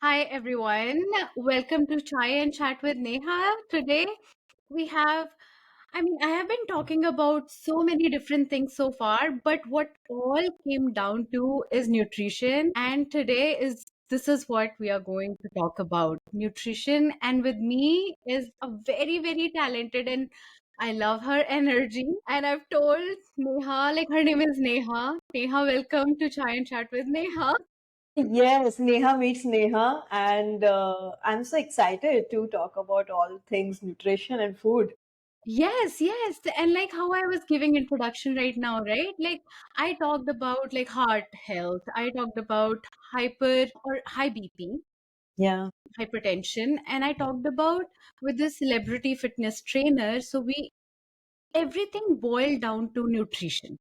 Hi everyone. Welcome to Chai and Chat with Neha. Today we have, I have been talking about so many different things so far, but what all came down to is nutrition. And today this is what we are going to talk about nutrition. And with me is a very, very talented and I love her energy. And I've told Neha, like her name is Neha. Neha, welcome to Chai and Chat with Neha. Yes, Neha meets Neha, and I'm so excited to talk about all things nutrition and food. Yes, yes. And like how I was giving introduction right now, right? Like I talked about like heart health. I talked about hyper or high BP, Yeah. hypertension, and I talked about with the celebrity fitness trainer. So we everything boiled down to nutrition.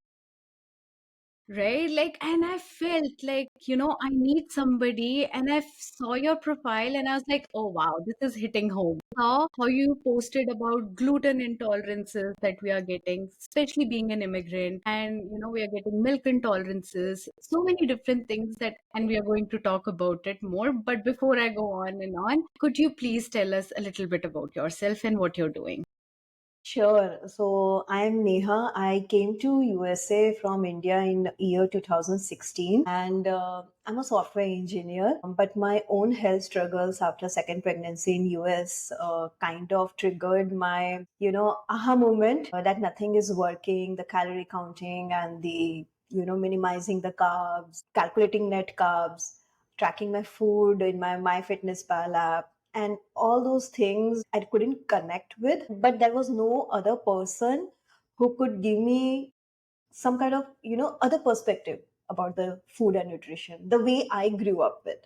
Right? Like, and I felt like, I need somebody, and saw your profile, and I was like, oh wow, this is hitting home. How you posted about gluten intolerances that we are getting, especially being an immigrant, and we are getting milk intolerances, so many different things that, and we are going to talk about it more. But before I go on and on, could you please tell us a little bit about yourself and what you're doing? Sure. So I'm Neha. I came to USA from India in year 2016, and I'm a software engineer. But my own health struggles after second pregnancy in US kind of triggered my, aha moment that nothing is working, the calorie counting and the minimizing the carbs, calculating net carbs, tracking my food in my MyFitnessPal app, and all those things I couldn't connect with. But there was no other person who could give me some kind of, other perspective about the food and nutrition, the way I grew up with,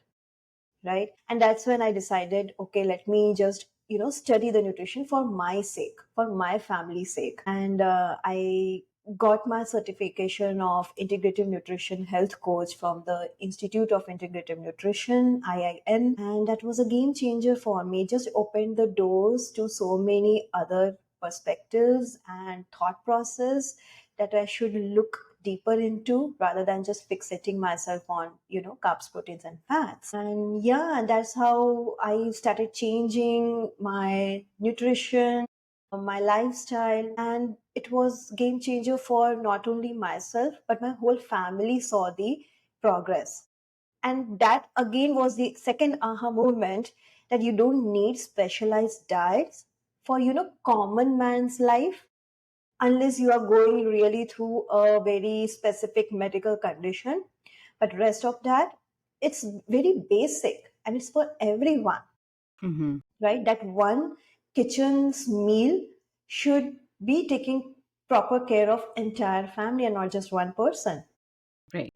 right? And that's when I decided, okay, let me just, study the nutrition for my sake, for my family's sake. And I got my certification of integrative nutrition health coach from the Institute of Integrative Nutrition, IIN. And that was a game changer for me, just opened the doors to so many other perspectives and thought process that I should look deeper into rather than just fixating myself on, carbs, proteins, and fats. And yeah, that's how I started changing my nutrition, my lifestyle, and it was game changer for not only myself but my whole family saw the progress. And that again was the second aha moment, that you don't need specialized diets for common man's life, unless you are going really through a very specific medical condition. But rest of that, it's very basic and it's for everyone, Mm-hmm. right? That one kitchen's meal should be taking proper care of entire family and not just one person. Right.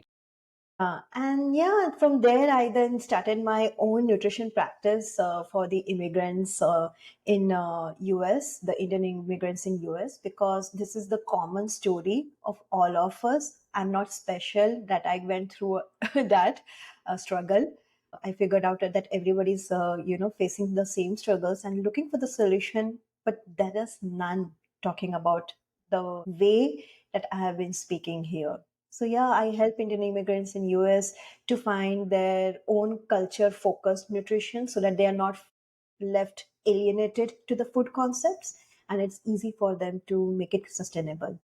And yeah, from there, I then started my own nutrition practice for the immigrants in US, the Indian immigrants in US, because this is the common story of all of us. I'm not special that I went through that struggle. I figured out that everybody's, facing the same struggles and looking for the solution, but there is none talking about the way that I have been speaking here. So yeah, I help Indian immigrants in US to find their own culture focused nutrition so that they are not left alienated to the food concepts, and it's easy for them to make it sustainable.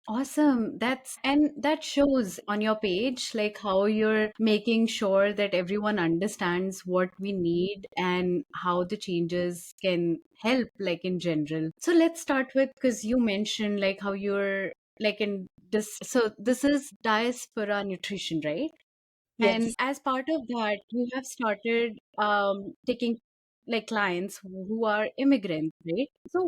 Awesome. That shows on your page, like how you're making sure that everyone understands what we need and how the changes can help, like in general. So let's start with, because you mentioned like how you're like in this, so this is diaspora nutrition, right? And Yes. as part of that, you have started taking like clients who are immigrants, right? So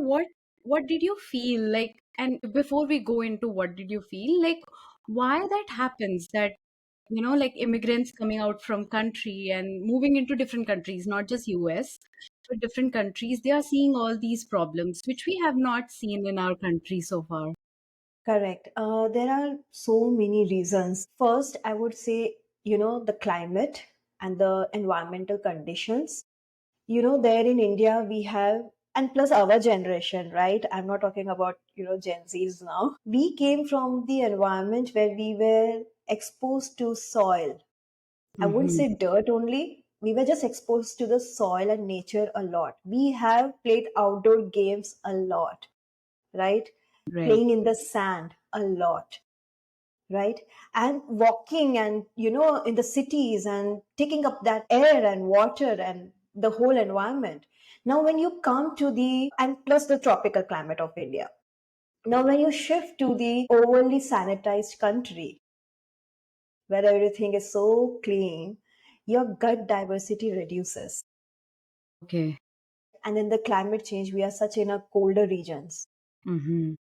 what did you feel like? And before we go into what did you feel like, why that happens that like immigrants coming out from country and moving into different countries, not just US, but different countries, they are seeing all these problems which we have not seen in our country so far. Correct. There are so many reasons. First, I would say, the climate and the environmental conditions. There in India, we have, and plus our generation, right? I'm not talking about, Gen Zs now. We came from the environment where we were exposed to soil. I wouldn't Hmm. say dirt only, We were just exposed to the soil and nature a lot. We have played outdoor games a lot, right? Right. Playing in the sand a lot, right? And walking and, in the cities and taking up that air and water and the whole environment. Now, when you come to and plus the tropical climate of India, now when you shift to the overly sanitized country where everything is so clean, your gut diversity reduces. Okay. And in the climate change, we are such in a colder regions. Mm-hmm.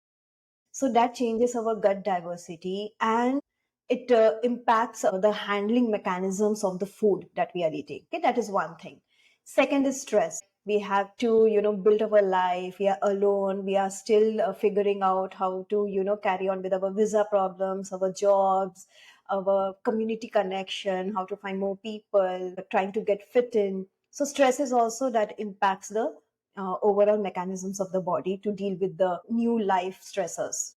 So that changes our gut diversity and it impacts the handling mechanisms of the food that we are eating. Okay, that is one thing. Second is stress. We have to, build our life. We are alone. We are still figuring out how to, carry on with our visa problems, our jobs, our community connection, how to find more people, trying to get fit in. So stress is also that impacts the overall mechanisms of the body to deal with the new life stressors.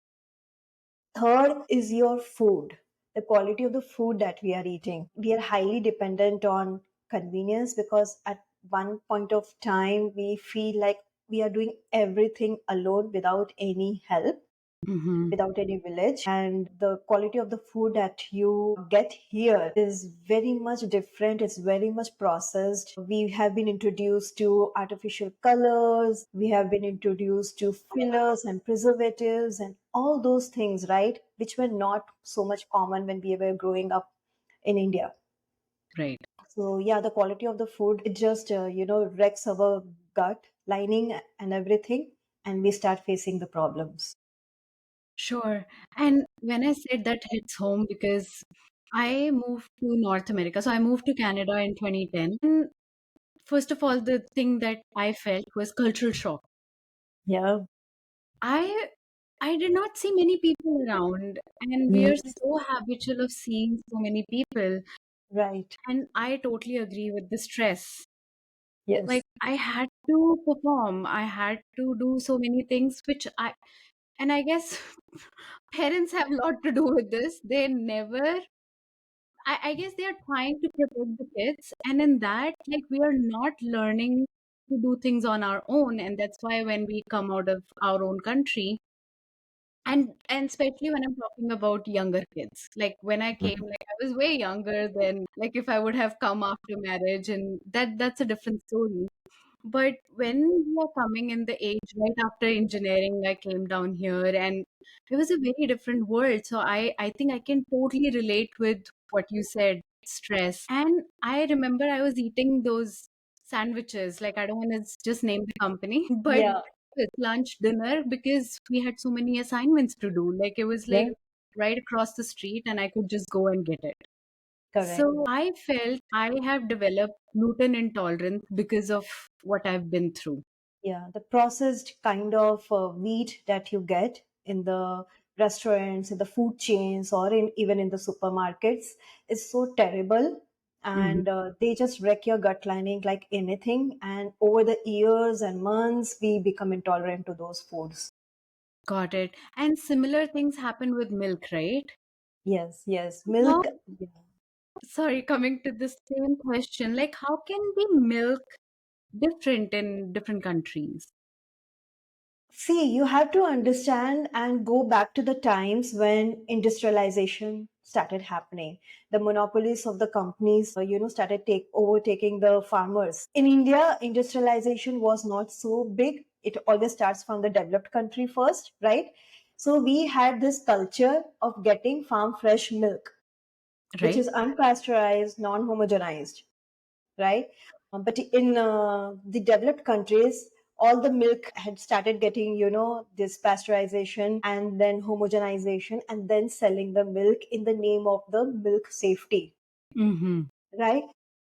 Third is your food, the quality of the food that we are eating. We are highly dependent on convenience because at one point of time we feel like we are doing everything alone without any help, Mm-hmm. without any village, and the quality of the food that you get here is very much different. It's very much processed. We have been introduced to artificial colors, we have been introduced to fillers and preservatives and all those things, right, which were not so much common when we were growing up in India. Right. So yeah, the quality of the food, it just wrecks our gut lining and everything, and we start facing the problems. Sure. And when I said that hits home because I moved to North America. So I moved to Canada in 2010. And first of all, the thing that I felt was cultural shock. Yeah. I I did not see many people around, and we are Mm, so habitual of seeing so many people. right. And I totally agree with the stress. Yes. Like I had to perform, I had to do so many things, and I guess parents have a lot to do with this. They never, I guess they are trying to protect the kids. And in that, like, we are not learning to do things on our own. And that's why when we come out of our own country, and especially when I'm talking about younger kids, like when I came, like I was way younger than like if I would have come after marriage, and that's a different story. But when we are coming in the age right after engineering, I came down here and it was a very different world. So I think I can totally relate with what you said, stress. And I remember I was eating those sandwiches, like I don't want to just name the company, but Yeah. with lunch, dinner, because we had so many assignments to do. Like it was like Yeah. right across the street and I could just go and get it. Correct. So I felt I have developed gluten intolerance because of what I've been through. Yeah. The processed kind of wheat that you get in the restaurants, in the food chains, or even in the supermarkets is so terrible. Mhm. And they just wreck your gut lining like anything. And over the years and months, we become intolerant to those foods. Got it. And similar things happen with milk, right? Yes. Yes. How, Milk. Yeah. sorry, coming to the same question, like how can be milk different in different countries? See, you have to understand and go back to the times when industrialization started happening. The monopolies of the companies, started overtaking the farmers. In India, industrialization was not so big. It always starts from the developed country first, right? So we had this culture of getting farm fresh milk, which Right? is unpasteurized, non-homogenized, right? But in the developed countries, all the milk had started getting, this pasteurization and then homogenization and then selling the milk in the name of the milk safety, Mm-hmm. right?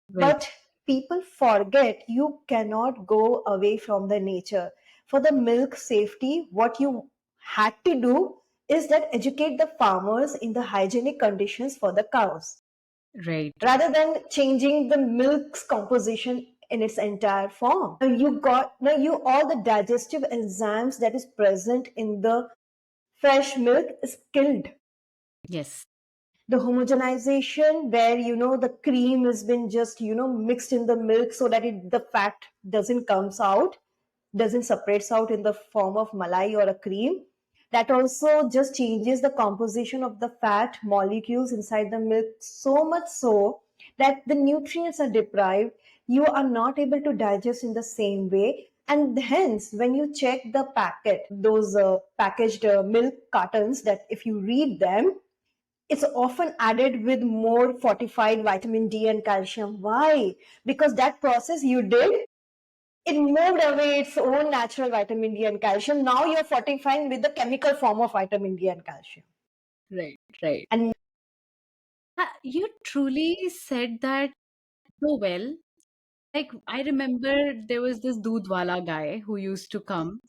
Right. But people forget you cannot go away from the nature. For the milk safety, what you had to do is that educate the farmers in the hygienic conditions for the cows Right. rather than changing the milk's composition in its entire form. Now you all the digestive enzymes that is present in the fresh milk is killed. Yes. The homogenization, where the cream has been just mixed in the milk so that the fat doesn't comes out, doesn't separates out in the form of malai or a cream. That also just changes the composition of the fat molecules inside the milk, so much so that the nutrients are deprived. You are not able to digest in the same way, and hence when you check the packet, those packaged milk cartons, that if you read them, it's often added with more fortified vitamin D and calcium. Why? Because that process you did, it moved away its own natural vitamin D and calcium. Now you're fortifying with the chemical form of vitamin D and calcium. Right, right. And You truly said that so well. Like, I remember there was this Doodhwala guy who used to come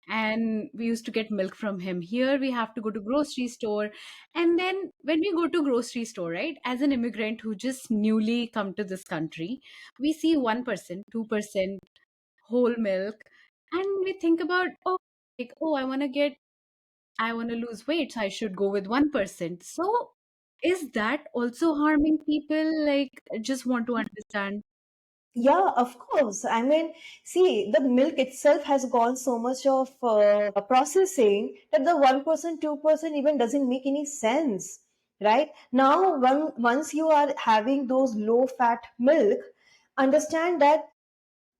and we used to get milk from him. Here we have to go to grocery store. And then when we go to grocery store, right, as an immigrant who just newly come to this country, we see 1%, 2% whole milk, and we think about, oh, like, oh, I want to lose weight, so I should go with 1%. So is that also harming people? Like, I just want to understand. yeah, of course. I mean, see, the milk itself has gone so much of processing that the 1%, 2% even doesn't make any sense, right? Now, once you are having those low fat milk, understand that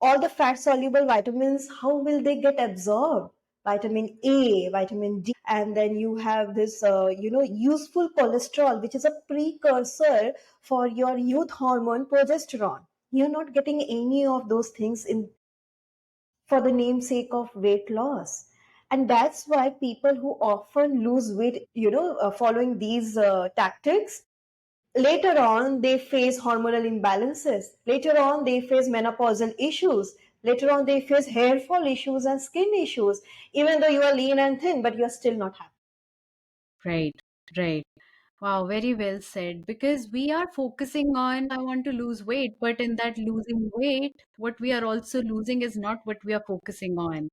all the fat soluble vitamins, how will they get absorbed? Vitamin A, vitamin D, and then you have this useful cholesterol, which is a precursor for your youth hormone progesterone. You're not getting any of those things in for the namesake of weight loss. And that's why people who often lose weight, following these tactics, later on they face hormonal imbalances, later on they face menopausal issues, later on they face hair fall issues and skin issues, even though you are lean and thin, but you're still not happy. Right, right. Wow, very well said. Because we are focusing on, I want to lose weight, but in that losing weight, what we are also losing is not what we are focusing on.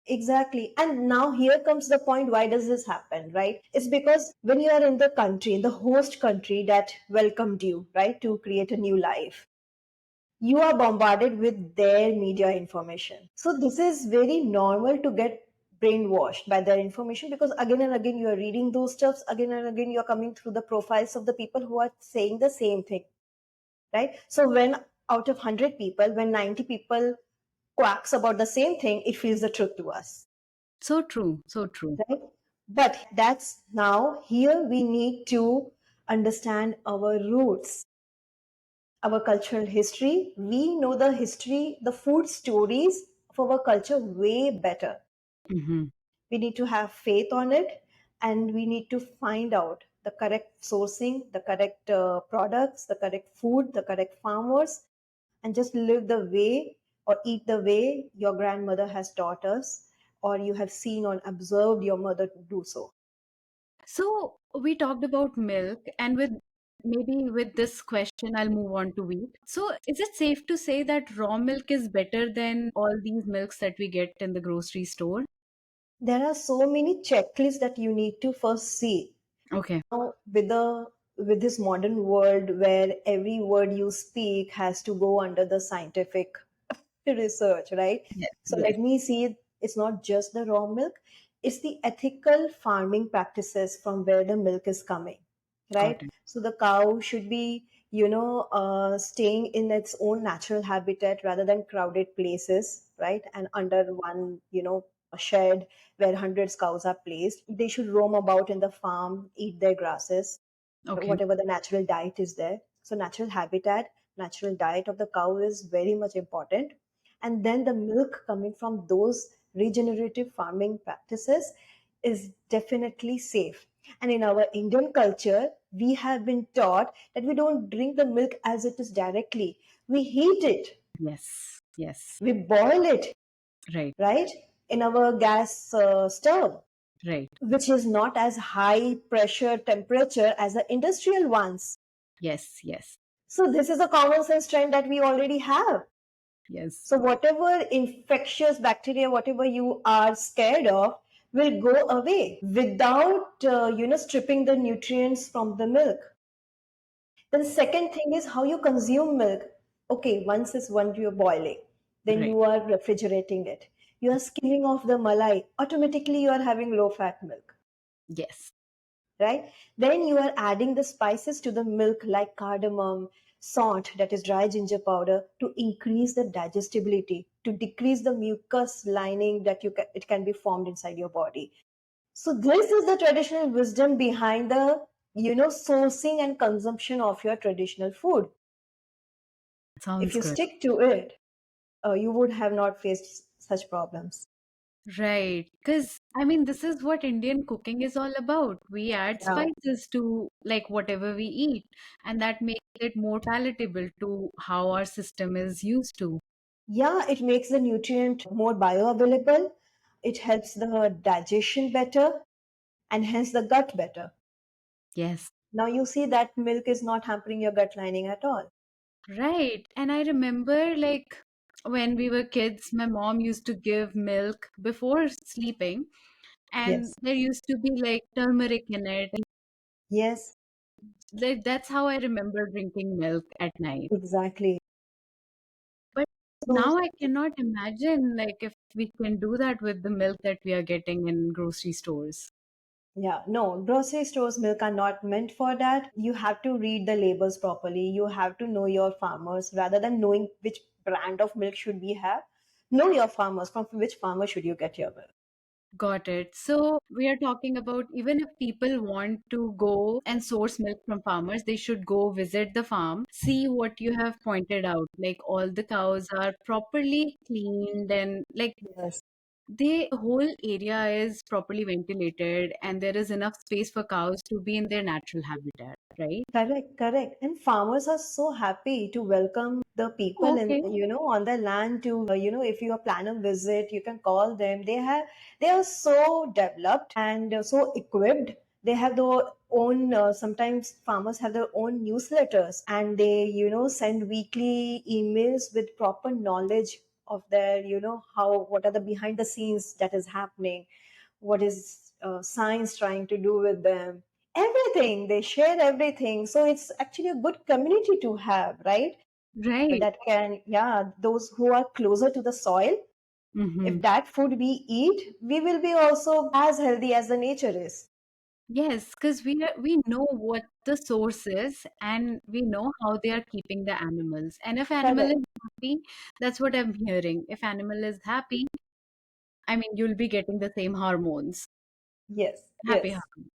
Exactly. And now here comes the point, why does this happen, right? It's because when you are in the country, in the host country that welcomed you, right, to create a new life, you are bombarded with their media information. So this is very normal to get brainwashed by their information, because again and again you are reading those stuffs, again and again you're coming through the profiles of the people who are saying the same thing, right? So when out of 100 people, when 90 people quacks about the same thing, it feels the truth to us, So true, so true. right? But that's now here we need to understand our roots, our cultural history. We know the history, the food stories of our culture way better. Hmm. We need to have faith on it, and we need to find out the correct sourcing, the correct products, the correct food, the correct farmers, and just live the way or eat the way your grandmother has taught us, or you have seen or observed your mother do so. So we talked about milk, and with maybe with this question, I'll move on to wheat. So is it safe to say that raw milk is better than all these milks that we get in the grocery store? There are so many checklists that you need to first see. Okay. Now, with this modern world where every word you speak has to go under the scientific research, right? Yes, So yes. let me see, it's not just the raw milk, it's the ethical farming practices from where the milk is coming, Got right? it. So the cow should be, staying in its own natural habitat rather than crowded places, right? And under one, shed where hundreds cows are placed. They should roam about in the farm, eat their grasses, Okay. whatever the natural diet is there. So natural habitat, natural diet of the cow is very much important. And then the milk coming from those regenerative farming practices is definitely safe. And in our Indian culture, we have been taught that we don't drink the milk as it is directly. We heat it, Yes, yes. we boil it, Right, right? In our gas stove, right. which is not as high pressure temperature as the industrial ones. Yes, yes, So this is a common sense trend that we already have. yes. So whatever infectious bacteria, whatever you are scared of, will go away without stripping the nutrients from the milk. Then second thing is how you consume milk. Okay, once you're boiling, then Right. you are refrigerating it. You are skimming off the malai. Automatically, you are having low fat milk, Yes. right? Then you are adding the spices to the milk like cardamom, salt, that is dry ginger powder, to increase the digestibility, to decrease the mucus lining that it can be formed inside your body. So this is the traditional wisdom behind the sourcing and consumption of your traditional food. If Sounds you good. stick to it, you would have not faced such problems. Right. Because, I mean, this is what Indian cooking is all about. We add Yeah. spices to like whatever we eat, and that makes it more palatable to how our system is used to. Yeah, it makes the nutrient more bioavailable. It helps the digestion better and hence the gut better. Yes. Now you see that milk is not hampering your gut lining at all. Right. And I remember like when we were kids, my mom used to give milk before sleeping, and Yes. there used to be like turmeric in it. Yes, Like that's how I remember drinking milk at night. exactly. But So now I cannot imagine like if we can do that with the milk that we are getting in grocery stores. yeah, no, grocery stores milk are not meant for that. You have to read the labels properly. You have to know your farmers rather than knowing which brand of milk should we have. Know your farmers. From which farmer should you get your milk? Got it. So we are talking about even if people want to go and source milk from farmers, they should go visit the farm, see what you have pointed out. Like all the cows are properly cleaned and like Yes. the whole area is properly ventilated and there is enough space for cows to be in their natural habitat, right? Correct, correct. And farmers are so happy to welcome the people in, Okay. on the land to, if you plan a visit, you can call them. They are so developed and so equipped. They have their own, sometimes farmers have their own newsletters and they, send weekly emails with proper knowledge of their, what are the behind the scenes that is happening, what is science trying to do with them, everything they share everything, so it's actually a good community to have, right? Right. That can, yeah, those who are closer to the soil, Hmm. if that food we eat, we will be also as healthy as the nature is. Yes, because we know what the source is and we know how they are keeping the animals. And if animal Correct. is happy, that's what I'm hearing. If animal is happy, I mean you'll be getting the same hormones. Yes, Happy yes, hormones.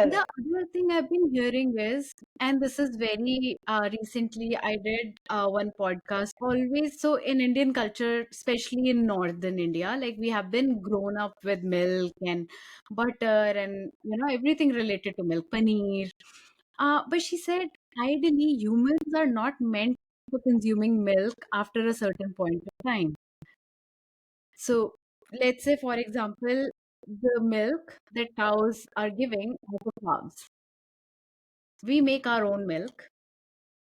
The correct. other thing I've been hearing is, and this is very recently, I did one podcast. Always, so in Indian culture, especially in northern India, like we have been grown up with milk and butter and everything related to milk, paneer. But she said, ideally, humans are not meant for consuming milk after a certain point of time. So, let's say, for example, the milk that cows are giving are for calves. We make our own milk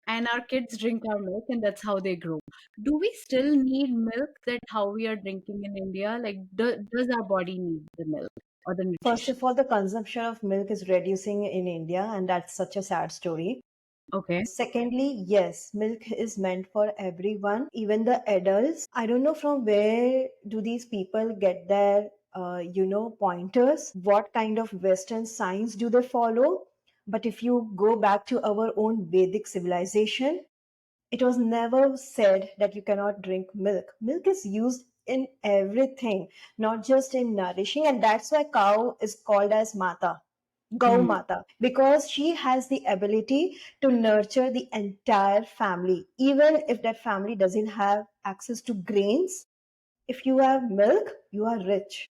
and our kids drink our milk and that's how they grow. Do we still need milk that how we are drinking in India? Like does our body need the milk or the First nutrition? of all, the consumption of milk is reducing in India, and that's such a sad story. Okay. Secondly, yes, milk is meant for everyone, even the adults. I don't know from where do these people get their, pointers. What kind of Western science do they follow? But if you go back to our own Vedic civilization, it was never said that you cannot drink milk. Milk is used in everything, not just in nourishing, and that's why cow is called as Mata. Gau Hmm. Mata, because she has the ability to nurture the entire family, even if that family doesn't have access to grains. If you have milk, you are rich.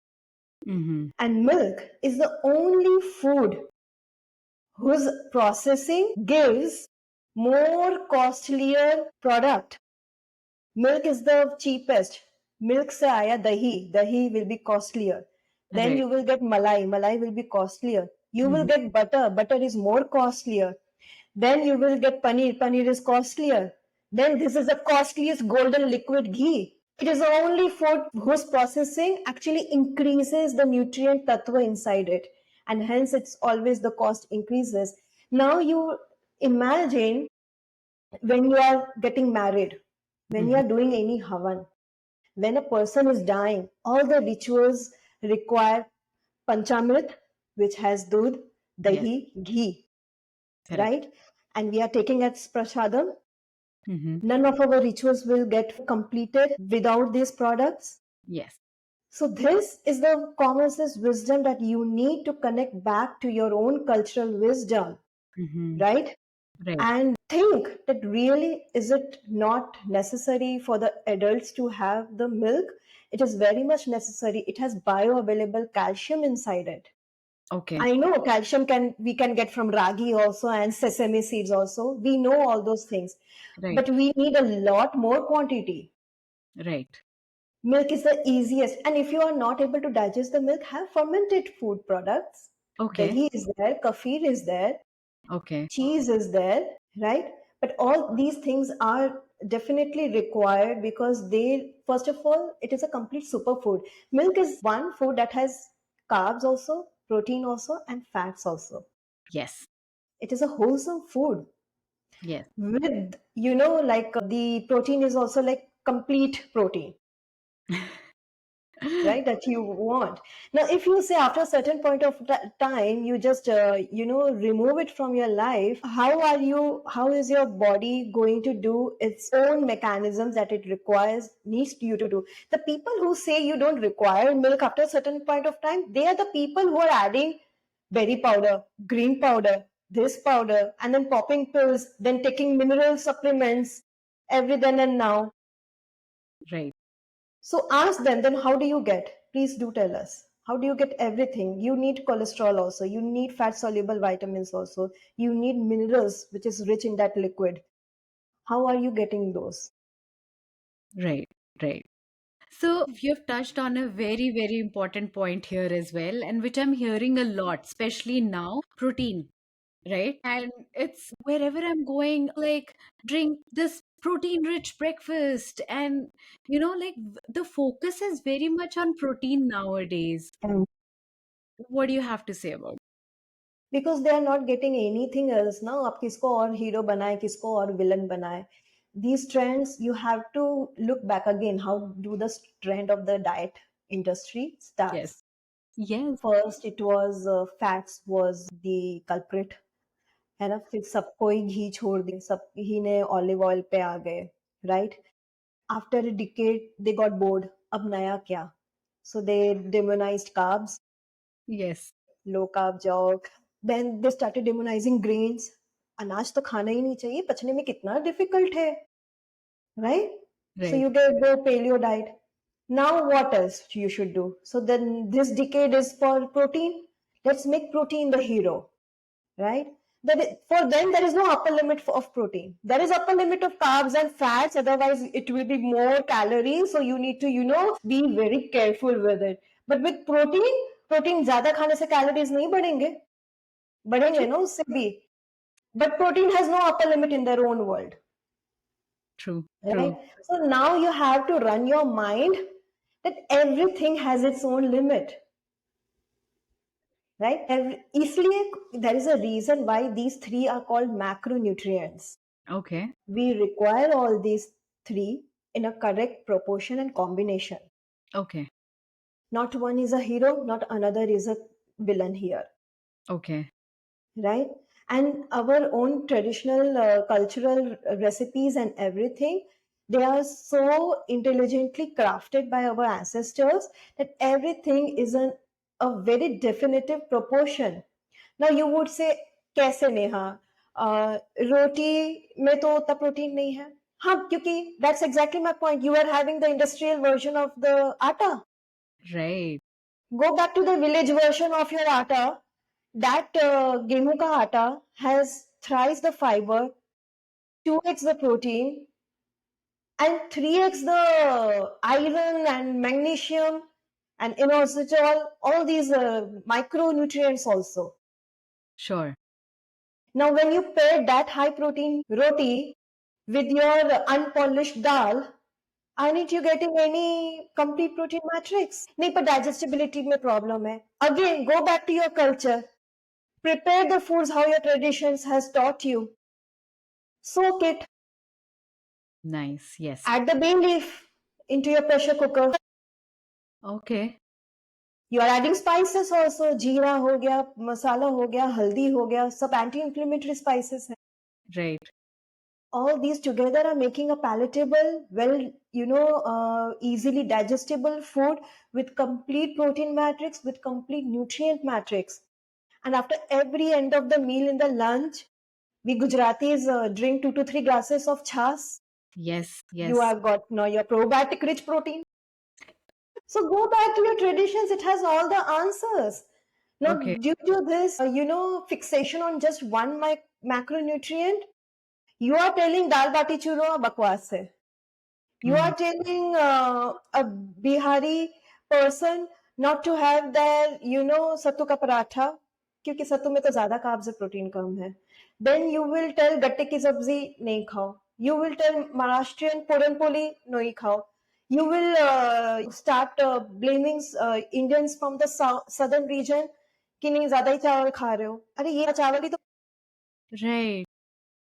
Mm-hmm. And milk is the only food whose processing gives more costlier product. Milk is the cheapest. Milk se aaya dahi. Dahi will be costlier. Then Right. you will get malai. Malai will be costlier. You will Mm-hmm. get butter. Butter is more costlier. Then you will get paneer. Paneer is costlier. Then this is the costliest golden liquid ghee. It is the only food whose processing actually increases the nutrient tattva inside it. And hence it's always the cost increases. Now you Imagine when you are getting married, when you Mhm. are doing any havan, when a person is dying, all the rituals require panchamrit, which has doodh, Yes. dahi, ghee, Correct. right? And we are taking as prasadam. Mhm. None of our rituals will get completed without these products. Yes. So this is the common sense wisdom that you need to connect back to your own cultural wisdom, Mhm. right? Right. And think that really is it not necessary for the adults to have the milk? It is very much necessary. It has bioavailable calcium inside it. Okay. I know calcium can we can get from ragi also and sesame seeds also. We know all those things. Right. But we need a lot more quantity. Right. Milk is the easiest. And if you are not able to digest the milk, have fermented food products. Okay. Dahi is there, kefir is there, Okay. cheese is there, right? But all these things are definitely required because they, first of all, it is a complete superfood. Milk is one food that has carbs also, protein also, and fats also. Yes. It is a wholesome food Yes. with, like the protein is also like complete protein, right, that you want. Now if you say after a certain point of time you just remove it from your life, how is your body going to do its own mechanisms that it requires, needs you to do? The people who say you don't require milk after a certain point of time, they are the people who are adding berry powder, green powder, this powder, and then popping pills, then taking mineral supplements every then and now. Right. So ask them, then how do you get? Please do tell us. How do you get everything? You need cholesterol also. You need fat soluble vitamins also. You need minerals, which is rich in that liquid. How are you getting those? Right. Right. So you've touched on a very, very important point here as well, and which I'm hearing a lot, especially now, protein, right? And it's wherever I'm going, like drink this protein rich breakfast. And, like the focus is very much on protein nowadays. Mm. What do you have to say about Because they are not getting anything else now. आप किसको और hero बनाए, किसको और villain बनाए. These trends, you have to look back again. How do the trend of the diet industry Yes. starts? Yes. First, it was fats was the culprit, है ना? फिर सबको ही घी छोड़ दिए, सब ही ने ऑलिव ऑयल पे आ गए, right? After a decade they got bored, अब नया क्या? So they demonized carbs, Yes. low carb जाओ, then they started demonizing grains. अनाज तो खाना ही नहीं चाहिए, पचने में कितना डिफिकल्ट है, right? So Right. you get the paleo diet. Now what else you should do? So then this decade is for protein. Let's make protein the hero, right? For them, there is no upper limit of protein. There is upper limit of carbs and fats. Otherwise, it will be more calories. So you need to, be very careful with it. But with protein ज़्यादा खाने से calories नहीं बढ़ेंगे, बढ़ेंगे True. ना उससे भी. But protein has no upper limit in their own world, True. right? True. So now you have to run your mind that everything has its own limit, right? इसलिए there is a reason why these three are called macronutrients. Okay. We require all these three in a correct proportion and combination. Okay. Not one is a hero, not another is a villain here, Okay. right? And our own traditional cultural recipes and everything, they are so intelligently crafted by our ancestors that everything is a very definitive proportion. Now you would say, कैसे नेहा? रोटी में तो उतना protein नहीं है. हाँ, क्योंकि that's exactly my point. You are having the industrial version of the atta. Right. Go back to the village version of your atta. That गेहूं का atta has thrice the fiber, 2x the protein, and 3x the iron and magnesium and inositol, all these micronutrients also. Sure. Now, when you pair that high protein roti with your unpolished dal, aren't you getting any complete protein matrix? नहीं, पर digestibility में problem है. Again, go back to your culture. Prepare the foods how your traditions has taught you. Soak it, Nice. Yes. add the bay leaf into your pressure cooker. Okay. You are adding spices also, जीरा हो गया, मसाला हो गया, हल्दी हो गया, सब anti inflammatory spices हैं. Right. All these together are making a palatable, well, easily digestible food with complete protein matrix, with complete nutrient matrix. And after every end of the meal in the lunch, we Gujaratis drink 2 to 3 glasses of chas. Yes. You Yes. have got now your probiotic rich protein. So go back to your traditions. It has all the answers. Now, Okay. due to this, fixation on just one macronutrient, you are telling dal bati churma bakwas hai. You Hmm. are telling a Bihari person not to have their, sattu ka paratha, क्योंकि सत्तू में तो ज्यादा carbs है protein कम है. Then you will tell गट्टे की सब्जी नहीं खाओ. You will tell Maharashtrian puran poli नहीं खाओ. You will start blaming Indians from the southern region कि नहीं ज्यादा ही चावल खा रहे हो. अरे ये चावल ही तो. Right.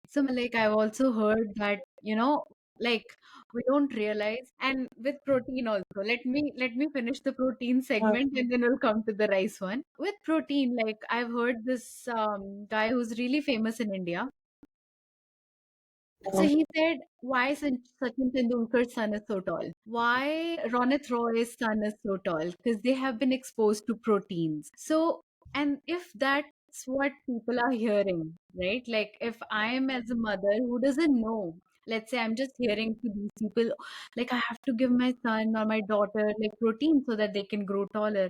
So, like, I've also heard that, like we don't realize, and with protein also. Let me finish the protein हाँ. segment, and then we'll come to the rice one. With protein, like I've heard this guy who's really famous in India. So he said, why Sachin Tendulkar's son is so tall? Why Ronit Roy's son is so tall? Because they have been exposed to proteins. So, and if that's what people are hearing, right? Like if I'm as a mother who doesn't know, let's say I'm just hearing to these people, like I have to give my son or my daughter like protein so that they can grow taller.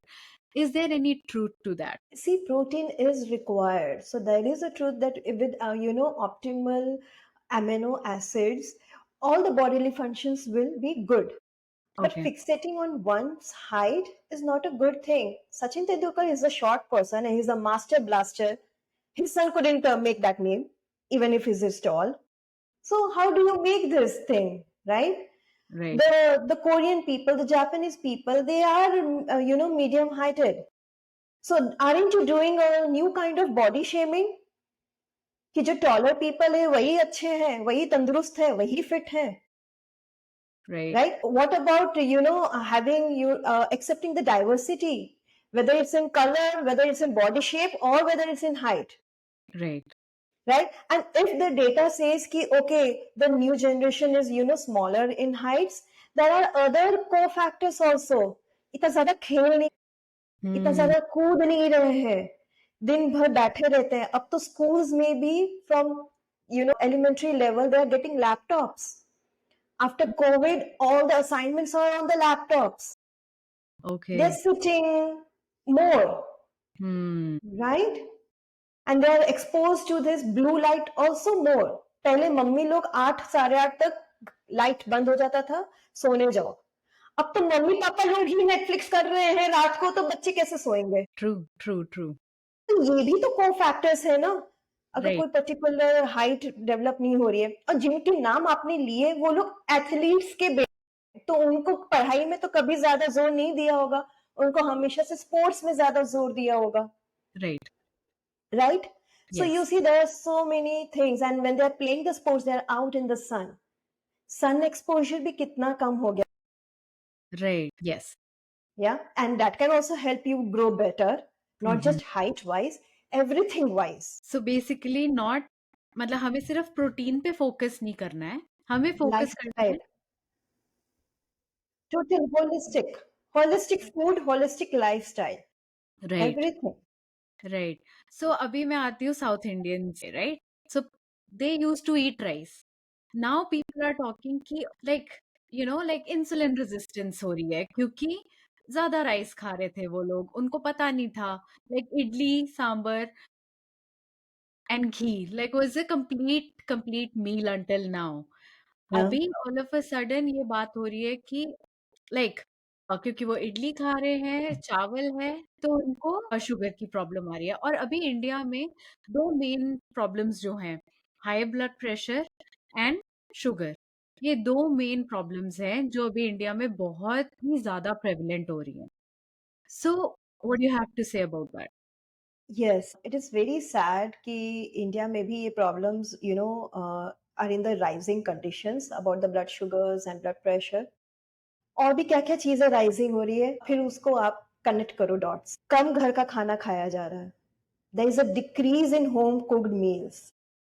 Is there any truth to that? See, protein is required. So there is a truth that with optimal amino acids, all the bodily functions will be good. But Okay. fixating on one's height is not a good thing. Sachin Tendulkar is a short person and he's a master blaster. His son couldn't make that name, even if he's tall. So how do you make this thing, right? Right. The Korean people, the Japanese people, they are medium heighted. So aren't you doing a new kind of body shaming कि जो taller people है वही अच्छे हैं, वही तंदुरुस्त है, वही fit है, Right. right? What about having you accepting the diversity, whether it's in color, whether it's in body shape, or whether it's in height, Right. right? And if the data says कि okay, the new generation is smaller in heights, there are other co-factors also. इतना ज्यादा खेल नहीं, इतना Hmm. ज्यादा कूद नहीं रहे हैं, दिन भर बैठे रहते हैं. अब तो स्कूल्स में भी from elementary level they are getting laptops. After COVID, all the assignments are on the laptops. They're Okay. sitting more, Hmm. right? And they are exposed to this blue light also more. पहले mummy लोग 8 साढ़े 8 तक light बंद हो जाता था, सोने जाओ. अब तो मम्मी पापा लोग ही नेटफ्लिक्स कर रहे हैं रात को, तो बच्चे कैसे सोएंगे? True. True. True. तो ये भी तो को फैक्टर्स है ना. अगर Right. कोई पर्टिकुलर हाइट डेवलप नहीं हो रही है और जिनके नाम आपने लिए वो लोग एथलीट्स के तो उनको पढ़ाई में तो कभी ज्यादा जोर नहीं दिया होगा, उनको हमेशा से स्पोर्ट्स में ज्यादा जोर दिया होगा, Right. right? So you Yes. see there are so many things and when they are playing the sports they are out in the sun exposure भी कितना कम हो गया. Right. Yes. Yeah, and that can also help you grow better, not Mhm. just height wise, everything wise. So basically not, मतलब हमें सिर्फ protein पे focus नहीं करना है, हमें फोकस करना Lifestyle, है. total holistic food, holistic lifestyle, right. everything. Right. So अभी मैं आती हूँ साउथ इंडियंस पे, right? So they use to eat rice. Now people are talking कि लाइक लाइक इंसुलिन रेजिस्टेंस हो रही है क्योंकि ज्यादा राइस खा रहे थे वो लोग, उनको पता नहीं था. Like idli sambar and ghee like was a complete meal until now. Yeah. अभी ऑल ऑफ अ सडन ये बात हो रही है कि लाइक क्योंकि वो इडली खा रहे हैं, चावल है, तो उनको शुगर की प्रॉब्लम आ रही है. और अभी इंडिया में दो मेन प्रॉब्लम्स जो हैं, high blood pressure and sugar. ये दो मेन प्रॉब्लम्स हैं जो अभी इंडिया में बहुत ही ज्यादा प्रेवलेंट हो रही है. So what you have to say about that? Yes, it is very sad कि इंडिया में भी ये problems are in the rising conditions about the blood sugars and blood pressure. और भी क्या-क्या चीज़ें राइजिंग हो रही है, फिर उसको आप कनेक्ट करो डॉट्स। कम घर का खाना खाया जा रहा है। There is a decrease in home cooked meals.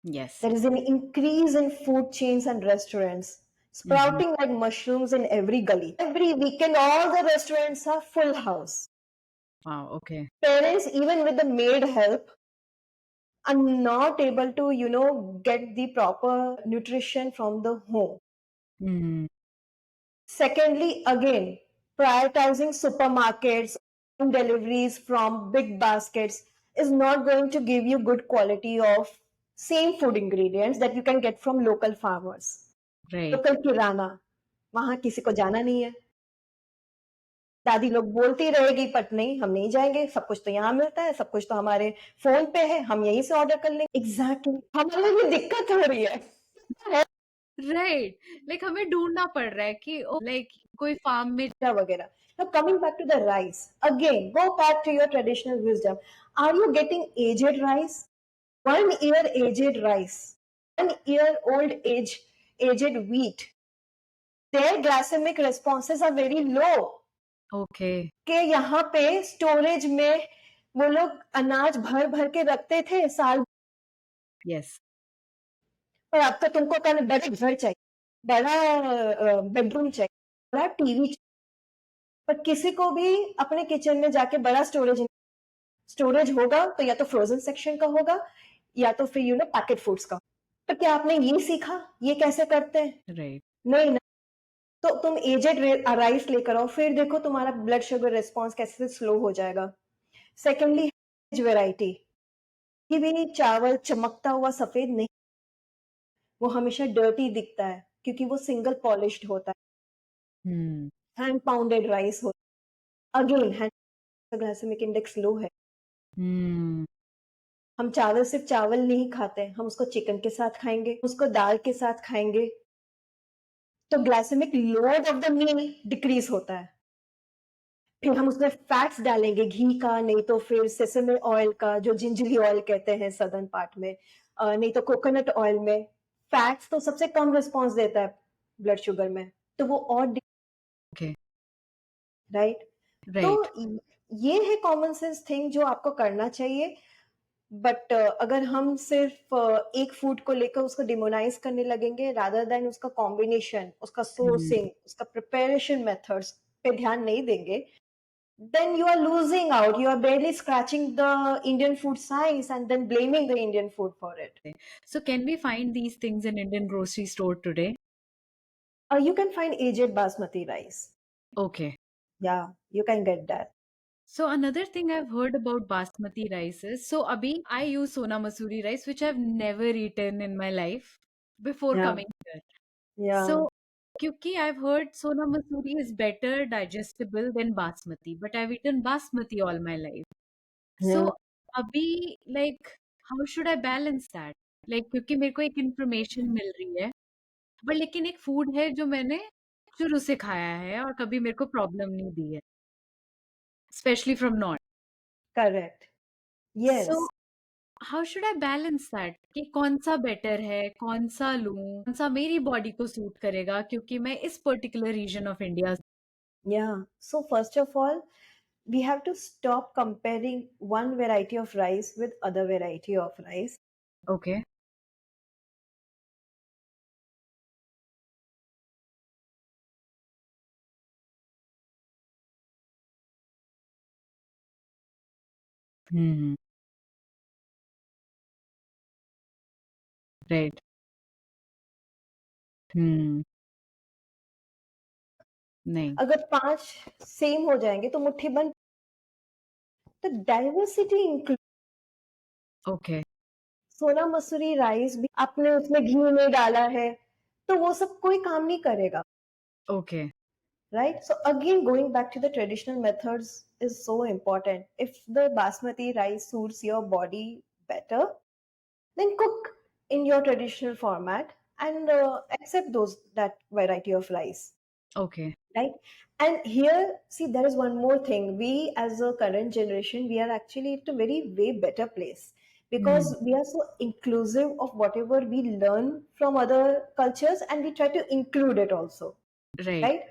Yes. There is an increase in food chains and restaurants, Mm-hmm. sprouting like mushrooms in every gully. Every weekend, all the restaurants are full house. Wow. Okay. Parents, even with the maid help, are not able to, get the proper nutrition from the home. Mm-hmm. Secondly, again, prioritizing supermarkets, deliveries from big baskets is not going to give you good quality of same food ingredients that you can get from local farmers. Right. Local kirana, वहाँ किसी को जाना नहीं है। दादी लोग बोलती रहेगी बट नहीं, हम नहीं जाएँगे, सब कुछ तो यहाँ मिलता है, सब कुछ तो हमारे फ़ोन पे है, हम यहीं से ऑर्डर कर लेंगे। एग्ज़ैक्टली, हमारे लिए दिक्कत हो रही है। राइट, लाइक हमें ढूंढना पड़ रहा है कि लाइक कोई फार्म में वगैरह। Now coming back to the rice, again, go back to your traditional wisdom. Are you getting aged rice? 1 year aged rice, 1 year old aged wheat. Their glycemic responses are very low. Okay कि यहाँ पे storage में वो लोग अनाज भर भर के रखते थे साल। यस पर अब तो तुमको कहना बड़ा घर चाहिए, बड़ा बेडरूम चाहिए, बड़ा टीवी, पर किसी को भी अपने किचन में जाके बड़ा स्टोरेज होगा तो या तो फ्रोजन सेक्शन का होगा या तो फिर पैकेट फूड्स का। तो क्या आपने ये सीखा ये कैसे करते हैं? राइट नहीं ना। तो तुम एजेड राइस लेकर आओ, फिर देखो तुम्हारा ब्लड शुगर रिस्पॉन्स कैसे स्लो हो जाएगा। सेकेंडली, वेराइटी, ये भी चावल चमकता हुआ सफेद नहीं, वो हमेशा डर्टी दिखता है क्योंकि वो सिंगल पॉलिश्ड होता हम्म है, हैंड पाउंडेड राइस होता है। Again and glycemic index low है। हम्म हम चावल सिर्फ चावल नहीं खाते, हम उसको चिकन के साथ खाएंगे, उसको दाल के साथ खाएंगे, तो glycemic load of the meal decrease होता है। फिर हम उसमें फैट्स डालेंगे, घी का, नहीं तो फिर सेसमे ऑयल का, जो जिंजरी ऑयल कहते हैं सदर्न पार्ट में, नहीं तो कोकोनट ऑयल में। फैट्स तो सबसे कम रिस्पॉन्स देता है ब्लड शुगर में, तो वो और ओके राइट। तो राइट ये है कॉमन सेंस थिंग जो आपको करना चाहिए। बट अगर हम सिर्फ एक फूड को लेकर उसको डिमोनाइज करने लगेंगे रादर देन उसका कॉम्बिनेशन, उसका सोर्सिंग, उसका प्रिपरेशन मेथड्स पे ध्यान नहीं देंगे, then you are losing out. You are barely scratching the Indian food science and then blaming the Indian food for it. So can we find these things in Indian grocery store today? You can find aged basmati rice. Okay. Yeah, you can get that. So another thing I've heard about basmati rice is, so abhi I use Sona Masuri rice, which I've never eaten in my life before Yeah, coming here. yeah, So क्योंकि I've heard Sona Masuri is better digestible than basmati, but I've eaten basmati all my life. yeah. So अभी like how should I balance that? Like क्योंकि मेरे को एक information मिल रही है, but लेकिन एक food है जो मैंने शुरू से खाया है और कभी मेरे को प्रॉब्लम नहीं दी है, especially from north. Correct. So Yes. How should I balance that कि कौन सा बेटर है, कौन सा लूं, कौन सा मेरी बॉडी को सूट करेगा, क्योंकि मैं इस particular region of India. Yeah. So first of all, we have to stop comparing one variety of rice with other variety of rice. Okay hmm right hmm नहीं अगर 5 सेम हो जाएंगे तो मुट्ठी बंद। तो डाइवर्सिटी इंक्लूड, ओके सोना Mussoorie rice भी आपने उसमें घी नहीं डाला है तो वो सब कोई काम नहीं करेगा, okay right? So again, going back to the traditional methods is so important. If the basmati rice suits your body better, then cook in your traditional format and accept those that variety of rice, okay right? And here, see, there is one more thing. We, as a current generation, we are actually at a very way better place because Hmm. we are so inclusive of whatever we learn from other cultures, and we try to include it also, Right. right?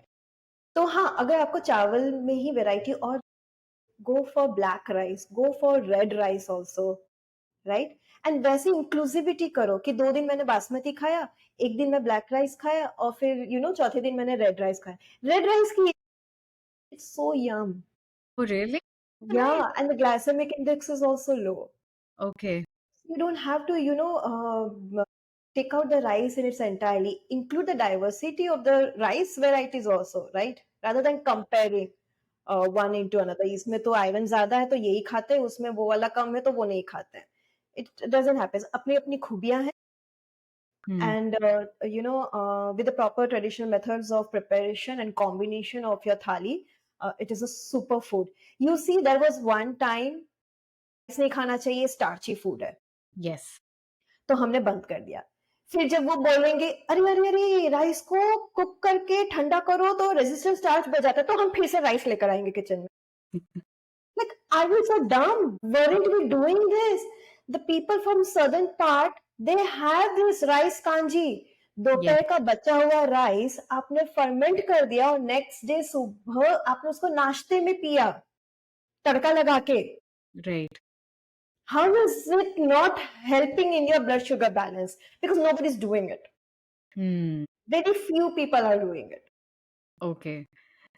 तो हाँ, अगर आपको चावल में ही variety और, go for black rice, go for red rice also, right? And वैसे inclusivity करो कि 2 दिन मैंने बासमती खाया, 1 दिन मैं ब्लैक राइस खाया और फिर चौथे दिन मैंने रेड राइस खाया। रेड राइस की it's so yum. Oh, really? Nice. Yeah, and the glycemic index is also low. Okay. You don't have to, take out the rice in its entirely. Include the diversity of the rice varieties also, right? Rather than comparing one into another. इसमें तो iron ज्यादा है तो यही खाते हैं, उसमें वो वाला कम है तो वो नहीं खाते हैं। It doesn't happen. अपनी अपनी खूबियां हैं, Hmm. and with the proper traditional methods of preparation and combination of your thali, it is a super food. You see, there was one time rice नहीं खाना चाहिए, starchy food है, Yes. तो हमने बंद कर दिया। फिर जब वो बोलेंगे अरे अरे अरे राइस को कुक करके ठंडा करो तो रेजिस्टेंस स्टार्च बच जाता है, तो हम फिर से राइस लेकर आएंगे किचन में। Like, are we so dumb? Weren't we doing this? The people from southern part, they have this rice kanji. Yes. दोपहर का बचा हुआ राइस आपने फर्मेंट कर दिया और नेक्स्ट डे सुबह आपने उसको नाश्ते में पिया, तड़का लगा के। Right. How is it not helping in your blood sugar balance? Because nobody's doing it. Hmm. Very few people are doing it. Okay.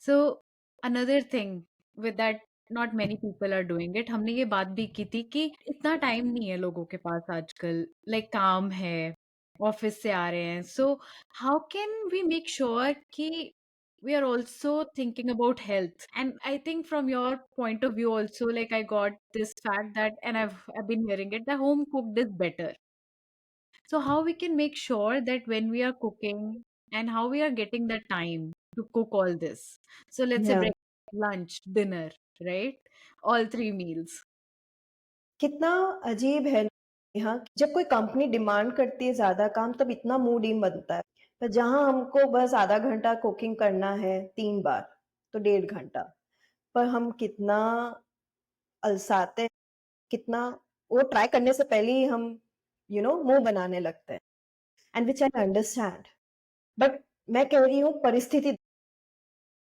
So another thing with that, not many people are doing it. हमने ये बात भी की थी कि इतना time नहीं है लोगों के पास आजकल, लाइक काम है, ऑफिस से आ रहे हैं, so how can we make sure कि we are also thinking about health? And I think from your point of view also, like I got this fact that, and I've been hearing it, the home cooked is better. So how we can make sure that when we are cooking and how we are getting the time to cook all this? So let's say Yeah. breakfast, lunch, dinner, right? All three meals. कितना अजीब है यहाँ, जब कोई company demand करती है ज्यादा काम तब इतना मूड इन बनता है, पर जहां हमको बस आधा घंटा कुकिंग करना है 3 बार तो 1.5 घंटा, पर हम कितना अलसाते हैं, कितना वो ट्राई करने से पहले ही हम मुंह बनाने लगते हैं। And which I understand, but मैं कह रही हूँ परिस्थिति,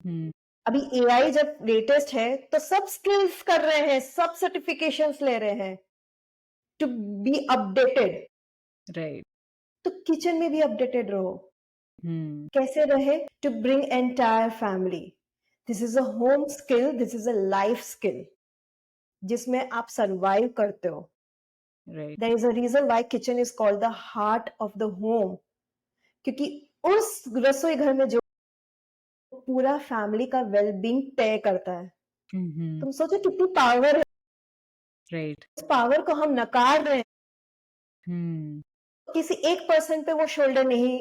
Hmm. अभी एआई जब लेटेस्ट है तो सब स्किल्स कर रहे हैं, सब सर्टिफिकेशंस ले रहे हैं टू बी अपडेटेड, Right. तो किचन में भी अपडेटेड रहो। Hmm. कैसे रहे? To bring entire family, this is a home skill, this is a life skill जिसमें आप सरवाइव करते हो। Right. There is a reason why kitchen is called the heart of the home, क्योंकि उस रसोई घर में जो पूरा फैमिली का वेलबींग तय करता है। Mm-hmm. तुम सोचो कितनी पावर है, Right. उस पावर को हम नकार रहे हैं। Hmm. किसी एक पर्सन पे वो शोल्डर नहीं,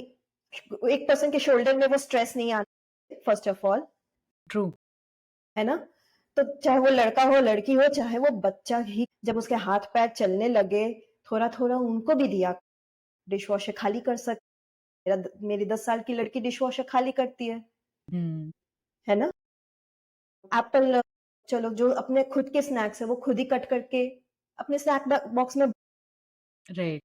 एक पर्सन के शोल्डर में वो स्ट्रेस नहीं आना, फर्स्ट ऑफ ऑल, True. है ना? तो चाहे वो लड़का हो लड़की हो चाहे वो बच्चा ही, जब उसके हाथ पैर चलने लगे थोड़ा थोड़ा उनको भी दिया, डिश वॉशर खाली कर सकते। मेरी 10 साल की लड़की डिश वॉशर खाली करती Hmm. है ना? एप्पल, चलो जो अपने खुद के स्नैक्स है वो खुद ही कट करके अपने स्नैक बॉक्स में, Right.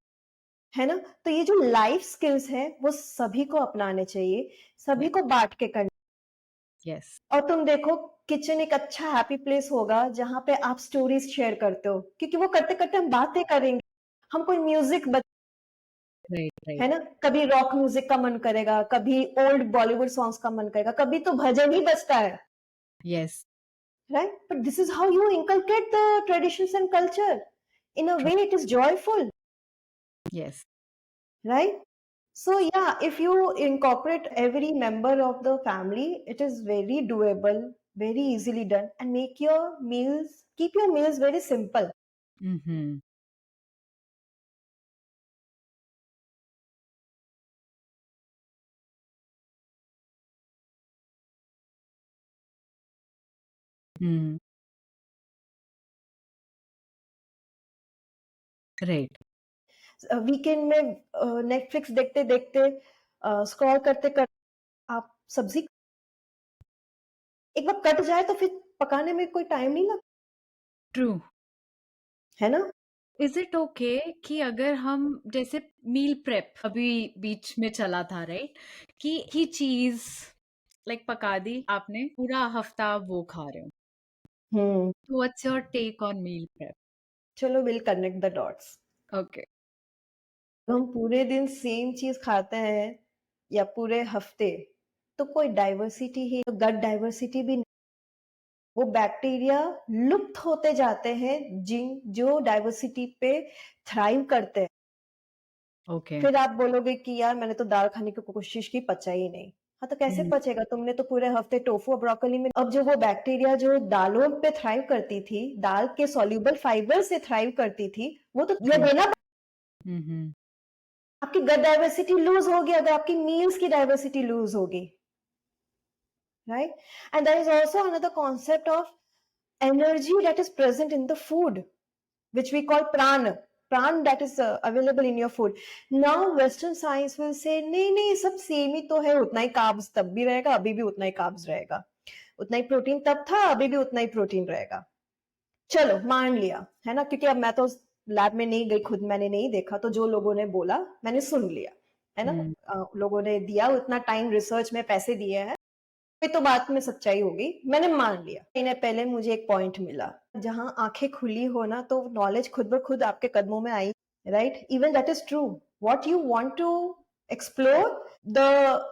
है ना? तो ये जो लाइफ स्किल्स हैं वो सभी को अपनाने चाहिए, सभी Yeah. को बांट के करना। Yes. और तुम देखो किचन एक अच्छा हैप्पी प्लेस होगा जहां पे आप स्टोरीज शेयर करते हो, क्योंकि वो करते करते हम बातें करेंगे, हम कोई म्यूजिक, Right. है Right. ना? कभी रॉक म्यूजिक का मन करेगा, कभी ओल्ड बॉलीवुड सॉन्ग्स का मन करेगा, कभी तो भजन ही बजता है, Yes. Right? But this is how you inculcate the traditions and culture. In a True. way it is joyful, Yes. right? So yeah, if you incorporate every member of the family, it is very doable, very easily done, and make your meals, keep your meals very simple. Mm-hmm. Hmm. Right. Weekend में Netflix देखते देखते, scroll करते करते आप सब्जी एक बार cut जाए तो फिर पकाने में कोई टाइम नहीं लगता, True. है ना? इज इट ओके कि अगर हम जैसे मील प्रेप अभी बीच में चला था, राइट, कि ही चीज लाइक पका दी आपने, पूरा हफ्ता आप वो खा रहे हो, हम्म। तो what's your take on meal prep? चलो will connect the dots. Okay. हम पूरे दिन सेम चीज खाते हैं या पूरे हफ्ते, तो कोई डाइवर्सिटी ही, गट डाइवर्सिटी भी, वो बैक्टीरिया लुप्त होते जाते हैं जिन जो डाइवर्सिटी पे थ्राइव करते हैं। ओके। फिर आप बोलोगे कि यार मैंने तो दाल खाने की कोशिश की, पचा ही नहीं। हाँ, तो कैसे हम्म। पचेगा? तुमने तो पूरे हफ्ते टोफू और ब्रोकली में, अब जो वो बैक्टीरिया जो दालों पे थ्राइव करती थी, दाल के सॉल्युबल फाइबर से थ्राइव करती थी, वो तो ये ट्रू। देना। हम्म। आपकी गट डाइवर्सिटी लूज होगी अगर आपकी मील्स की डाइवर्सिटी लूज होगी, right? And there is also another concept of energy that is present in the food, which we call prana. Pran that is available in your food. Now Western science will say नहीं नहीं सब same ही तो है, उतना ही carbs तब भी रहेगा, अभी भी उतना ही कार्ब्स रहेगा, उतना ही प्रोटीन तब था, अभी भी उतना ही प्रोटीन रहेगा। चलो मान लिया है ना, क्योंकि अब मैं तो लैब में नहीं गई, खुद मैंने नहीं देखा, तो जो लोगों ने बोला मैंने सुन लिया, है ना। हम्म। लोगों ने दिया उतना टाइम, रिसर्च में पैसे दिए हैं, ये तो बात में सच्चाई होगी, मैंने मान लिया। महीने पहले मुझे एक पॉइंट मिला, जहां आंखें खुली हो ना तो नॉलेज खुद ब खुद आपके कदमों में आई, right? Even that is true. What you want to explore, the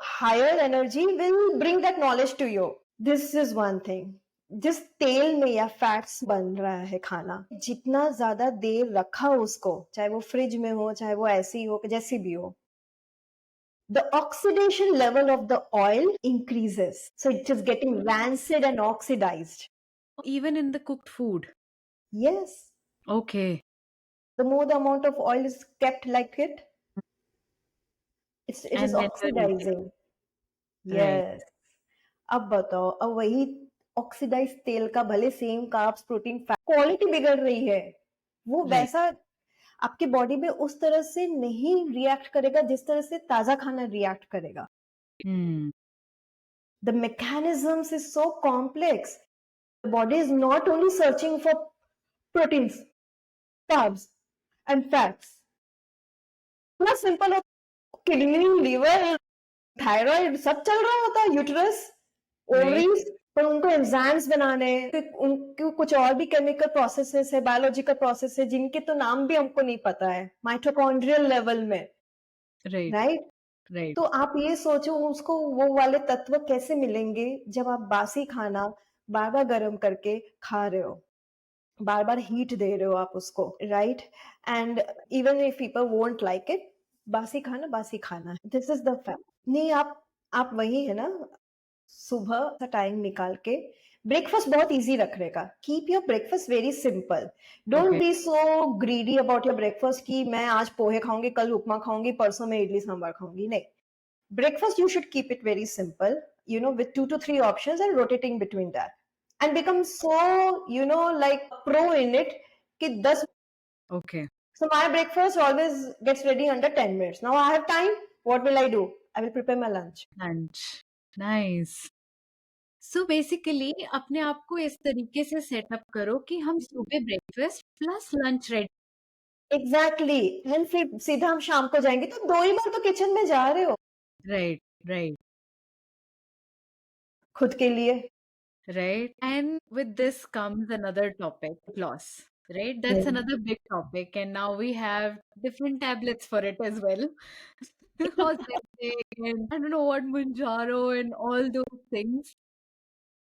higher energy will bring that knowledge to you. This is one thing. जिस तेल में या फैट्स बन रहा है खाना, जितना ज्यादा देर रखा उसको, चाहे वो फ्रिज में हो, चाहे वो ऐसी हो, जैसी भी हो, the oxidation level of the oil increases. So it is getting rancid and oxidized. Even in the cooked food? Yes. Okay. The more the amount of oil is kept like it, it is and then you eat it? oxidizing. Right. Yes. अब बताओ, अब वही oxidize तेल का भले same carbs protein fat, quality बिगड़ रही है, वो राइट। वैसा आपके बॉडी में उस तरह से नहीं रिएक्ट करेगा जिस तरह से ताजा खाना रिएक्ट करेगा। हम्म। The mechanisms is so complex. The body is not only searching for proteins, carbs, and fats. इतना सिंपल होता है, किडनी, लिवर, थायराइड सब चल रहा होता है, यूटरस, राइट। ओवरीज, पर उनको एंजाइम्स बनाने, उनको कुछ और भी केमिकल प्रोसेसेस है, बायोलॉजिकल प्रोसेस है, जिनके तो नाम भी हमको नहीं पता है, माइटोकॉन्ड्रियल लेवल में, राइट। राइट? राइट। तो आप ये सोचो उसको वो वाले तत्व कैसे मिलेंगे जब आप बासी खाना बार बार गर्म करके खा रहे हो, बार बार हीट दे रहे हो आप उसको, right? And even if people won't like it, बासी खाना है, दिस इज द फैक्ट। नहीं, आप वही है ना, सुबह का टाइम निकाल के ब्रेकफास्ट बहुत इजी रखने का, keep your breakfast very simple. Don't okay. Be so greedy about your breakfast कि मैं आज पोहे खाऊंगी, कल उपमा खाऊंगी, परसों मैं इडली सांभर खाऊंगी, नहीं। Breakfast, you should keep it very simple, with 2 to 3 options and rotating between that. And become so, like pro in it. Ki 10, okay. so my breakfast always gets ready under 10 minutes. Now I have time. What will I do? I will prepare my lunch. Lunch. Nice. So basically अपने आप को इस तरीके से setup करो कि हम सुबह breakfast plus lunch ready. Exactly. And फिर सीधा हम शाम को जाएंगे तो 2 ही बार तो किचन में जा रहे हो राइट। राइट। खुद के लिए। Right. And with this comes another topic, loss. Right. That's hmm. another big topic. And now we have different tablets for it as well. Ozempic and I don't know what, Munjaro and all those things.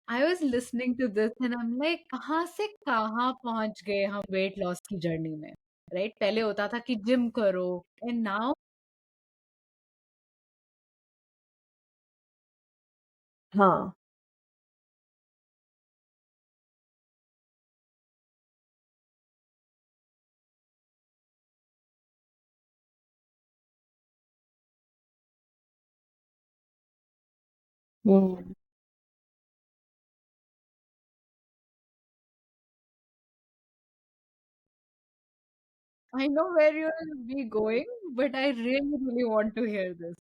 I was listening to this and I'm like, कहाँ से कहाँ पहुंच गए हम weight loss की journey में? Right, पहले होता था कि जिम करो, एंड नाउ हाँ। हम्म। I know where you'll be going, but I really, really want to hear this.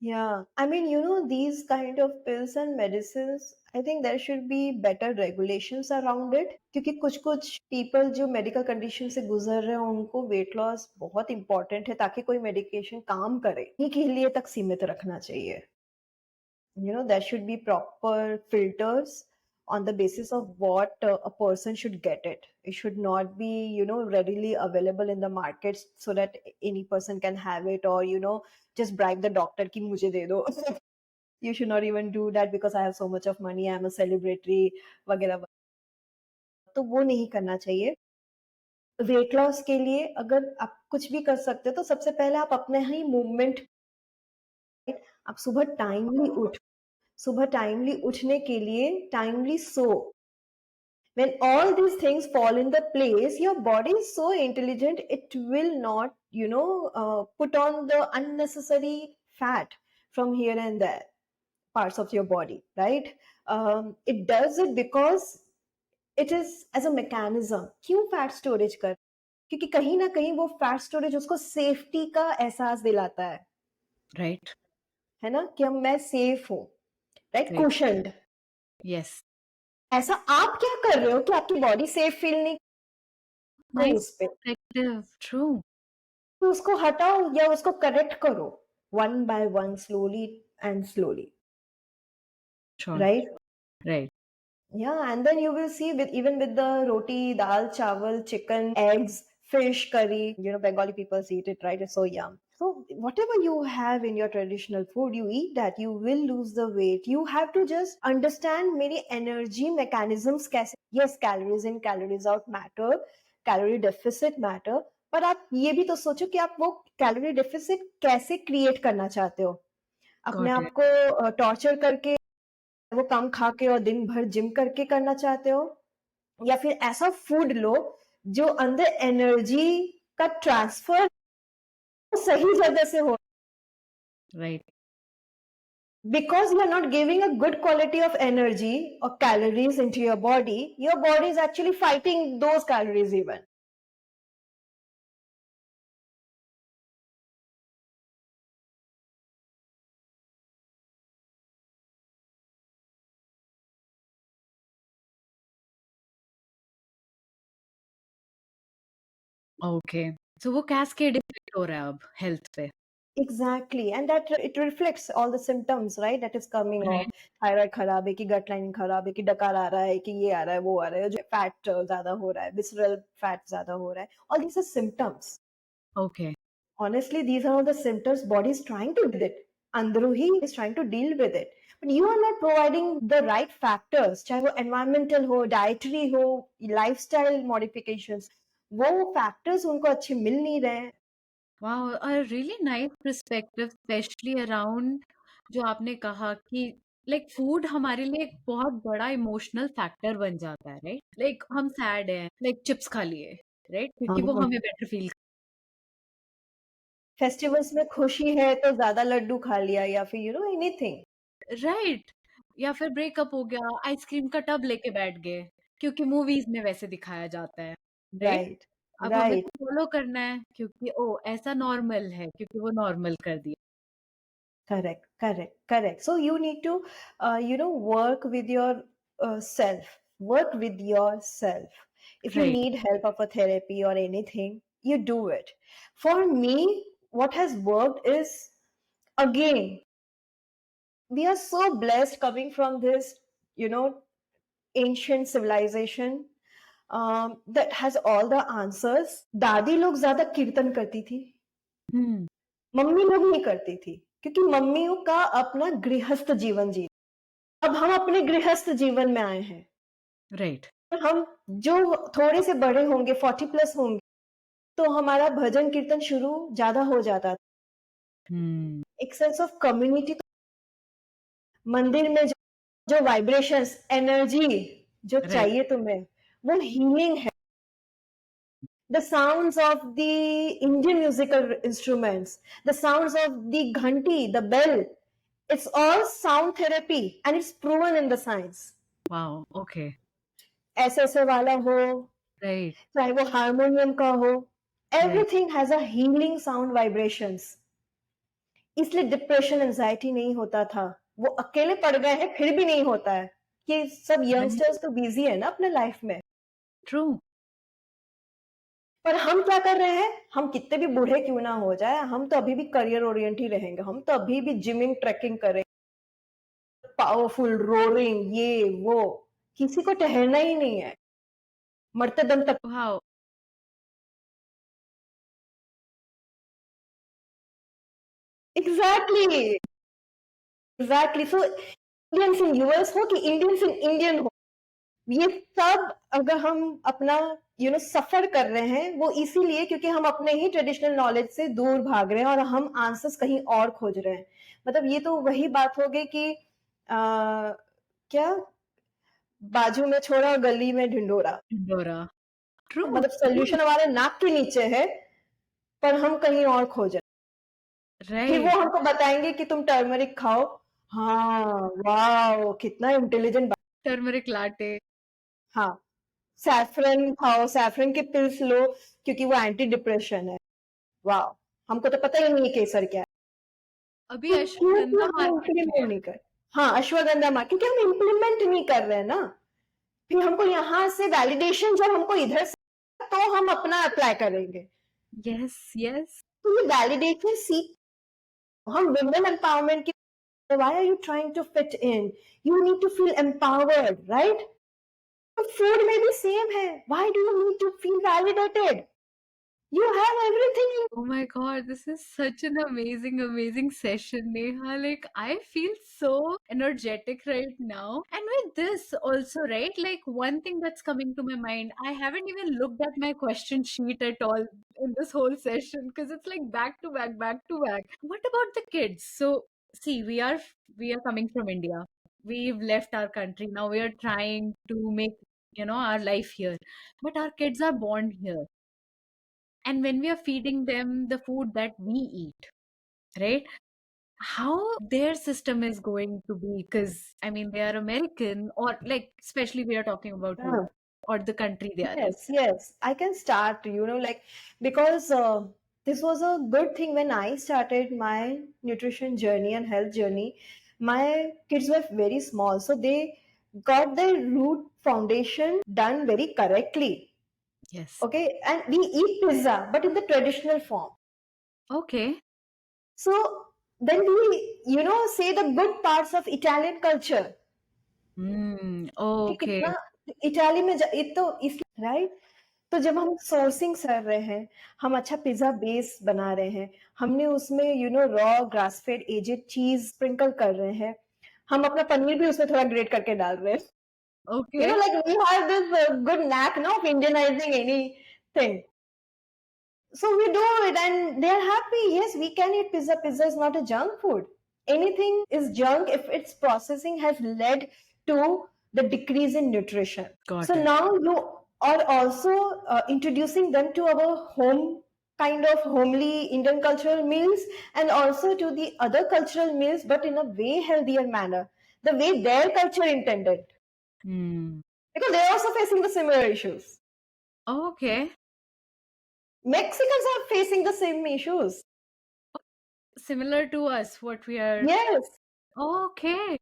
Yeah, I mean, these kind of pills and medicines, I think there should be better regulations around it. क्योंकि कुछ कुछ people जो medical condition से गुजर रहे हैं उनको weight loss बहुत important है ताकि कोई medication काम करे इन्हीं के लिए तक सीमित रखना चाहिए. There should be proper filters on the basis of what a person should get it. It should not be, readily available in the markets so that any person can have it or, just bribe the doctor ki mujhe de do. You should not even do that because I have so much of money, I'm a celebrity, वगैरह वगैरह. तो वो नहीं करना चाहिए. Weight loss के लिए अगर आप कुछ भी कर सकते हो तो सबसे पहले आप अपने ही मूवमेंट आप सुबह टाइमली उठने के लिए timely so. When all these things fall in the place, your body is so intelligent, it will not, put on the unnecessary fat from here and there parts of your body, right? It does it because it is as a mechanism. क्यों fat storage कर? क्योंकि कहीं ना कहीं वो fat storage उसको safety का एहसास दिलाता राइट. है ना, कि हम मैं सेफ हूँ, राइट, राइट. कुशन्ड. यस. ऐसा आप क्या कर रहे हो कि आपकी बॉडी सेफ फील नहीं करो नाइस उस पे. पर्सपेक्टिव. ट्रू. तो उसको हटाओ या उसको करेक्ट करो, one by one, slowly and slowly, sure. Right. Right. Yeah, and then you will see with even with the roti, dal, chawal, chicken, eggs, fish, curry. Bengali people eat it, right? It's so yum. So whatever you have in your traditional food, you eat that, you will lose the weight. You have to just understand many energy mechanisms. कैसे, yes, calories in, calories out matter, calorie deficit matter. पर आप ये भी तो सोचो कि आप वो कैलोरी डेफिसिट कैसे क्रिएट करना चाहते हो. अपने गॉट आप इट. को टॉर्चर करके वो कम खा के और दिन भर जिम करके करना चाहते हो, या फिर ऐसा फूड लो जो अंदर एनर्जी का ट्रांसफर सही जगह से हो. Right. Because you are not giving a good quality of energy or calories into your body is actually fighting those calories even. Okay. So वो कैस्केड इफेक्ट हो रहा है अब हेल्थ पे. Exactly, and that it reflects all the symptoms, right? That is coming of right. thyroid खराब है कि gut lining खराब है कि डकार आ रहा है कि ये आ रहा है वो आ रहा है, जो फैट ज्यादा हो रहा है, visceral fat ज्यादा हो रहा है. All these are symptoms. Okay. Honestly, these are all the symptoms body is trying to deal with it. Andruhi is trying to deal with it. But you are not providing the right factors, चाहे वो environmental हो, dietary हो, lifestyle modifications. वो factors उनको अच्छे मिल नहीं रहे हैं. Wow, a really nice perspective specially around जो आपने कहा कि लाइक फूड हमारे लिए एक बहुत बड़ा इमोशनल फैक्टर बन जाता है. राइट. लाइक हम सैड हैं, लाइक चिप्स खा लिए. राइट. क्योंकि वो हमें बेटर फील. फेस्टिवल्स में खुशी है तो ज्यादा लड्डू खा लिया या फिर एनीथिंग. राइट. या फिर ब्रेकअप हो गया, आइसक्रीम का टब लेके बैठ गए क्योंकि मूवीज में वैसे दिखाया जाता है. राइट. राइट. अब हमें राइट. फॉलो करना है क्योंकि ओ ऐसा नॉर्मल है, क्योंकि वो नॉर्मल कर दिया. Correct, correct, correct. So you need to, work with your self. Work with yourself. If you right. need help of a therapy or anything, you do it. For me, what has worked is, again, we are so blessed coming from this, you know, ancient civilization that has all the answers. दादी लोग ज्यादा कीर्तन करती थी, हम्म. Mummy लोग नहीं करती थी, क्योंकि मम्मियों का अपना गृहस्थ जीवन जी. अब हम अपने गृहस्थ जीवन में आए हैं. राइट. तो हम जो थोड़े से बड़े होंगे, 40 प्लस होंगे, तो हमारा भजन कीर्तन शुरू ज्यादा हो जाता था. हम्म. एक सेंस ऑफ कम्युनिटी. मंदिर में जो वाइब्रेशंस, एनर्जी जो राइट. चाहिए तुम्हें, वो हीलिंग है. The sounds of the Indian musical instruments, the sounds of the ghanti, the bell, it's all sound therapy and it's proven in the science. Wow. Okay. ऐसे ऐसे वाला हो, राइट. चाहे वो हारमोनियम का हो, right. everything has a healing sound vibrations. इसलिए depression, anxiety नहीं होता था। वो अकेले पड़ गए हैं, फिर भी नहीं होता है कि सब यंगस्टर्स तो बिजी है ना अपने लाइफ में। ट्रू। पर हम क्या कर रहे हैं, हम कितने भी बूढ़े क्यों ना हो जाए, हम तो अभी भी करियर ओरिएंट ही रहेंगे, हम तो अभी भी जिमिंग ट्रैकिंग करेंगे, पावरफुल रोरिंग ये वो, किसी को ठहरना ही नहीं है मरते दम तक। Wow. Exactly, exactly. So Indians in US हो कि इंडियंस इन इंडियन हो, ये सब अगर हम अपना सफर कर रहे हैं, वो इसीलिए क्योंकि हम अपने ही ट्रेडिशनल नॉलेज से दूर भाग रहे हैं और हम आंसर्स कहीं और खोज रहे हैं। मतलब ये तो वही बात हो गई कि क्या, बाजू में छोड़ा गली में ढिंडोरा। डोरा। ट्रू। मतलब ट्रू। सोल्यूशन हमारे नाक के नीचे है, पर हम कहीं और खोज रहे हैं। फिर वो राइट। हमको बताएंगे कि तुम टर्मरिक खाओ। हाँ, वाह, कितना इंटेलिजेंट। Turmeric latte. हाँ, सैफरन खाओ, सैफरन के पिल्स लो क्योंकि वो एंटी डिप्रेशन है। वाह, हमको तो पता ही नहीं है केसर क्या है। अभी तो क्योंकि अश्वगंधा हम मार्केट में इम्प्लीमेंट है। नहीं कर, हाँ अश्वगंधा माँ, क्योंकि हम इम्प्लीमेंट नहीं कर रहे हैं ना। फिर हमको यहाँ से वैलिडेशन जब हमको इधर से, तो हम अपना अप्लाई करेंगे। Yes yes. तो ये वैलिडेशन सीख, हम वुमेन एम्पावरमेंट की, why are you trying to fit in, you need to feel empowered, right? तो फूड में भी सेम है, why do you need to feel validated, you have everything in. Oh my God, this is such an amazing, amazing session, Neha. Like, I feel so energetic right now. And with this also, right? Like, one thing that's coming to my mind, I haven't even looked at my question sheet at all in this whole session because it's like back to back, back to back. What about the kids? So, see, we are coming from India. We've left our country. Now we are trying to make, our life here. But our kids are born here, and when we are feeding them the food that we eat, right, how their system is going to be, because I mean they are American, or like especially we are talking about you, Yeah. or the country they are in. Yes, yes, I can start, like, because this was a good thing when I started my nutrition journey and health journey. My kids were very small, so they got their root foundation done very correctly. Yes. Okay, and we eat pizza, but in the traditional form. Okay. So then we, say the good parts of Italian culture. कि Okay. कितना Italy में एक तो इस, right. तो जब हम sourcing कर रहे हैं, हम अच्छा पिज्जा बेस बना रहे हैं, हमने उसमें रॉ ग्रास फेड एजेड चीज स्प्रिंकल कर रहे हैं, हम अपना पनीर भी उसमें थोड़ा ग्रेट करके डाल रहे हैं, Okay. like we have this good knack now of Indianizing anything. So we do it and they're happy. Yes, we can eat pizza. Pizza is not a junk food. Anything is junk if its processing has led to the decrease in nutrition. Got So it. now you are also introducing them to our home, kind of homely Indian cultural meals, and also to the other cultural meals, but in a way healthier manner, the way their culture intended. Hmm. Because they're also facing the similar issues. Okay. Mexicans are facing the same issues. Similar to us, what we are. Yes, Okay.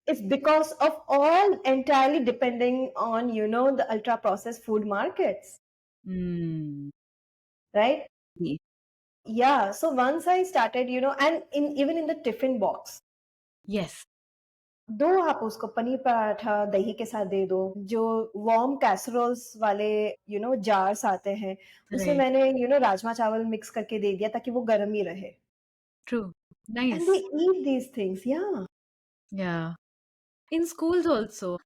it's because of all entirely depending on, the ultra processed food markets, Hmm. right? Yeah. So once I started, and even in the tiffin box, Yes. दो आप उसको पनीर पराठा दही के साथ दे दो, जो warm कैसरोल्स वाले jars आते हैं, उसमें Right. मैंने राजमा चावल मिक्स करके दे दिया ताकि वो गर्म ही रहे, True. and they Nice. eat these things. Yeah, Yeah. In schools also, of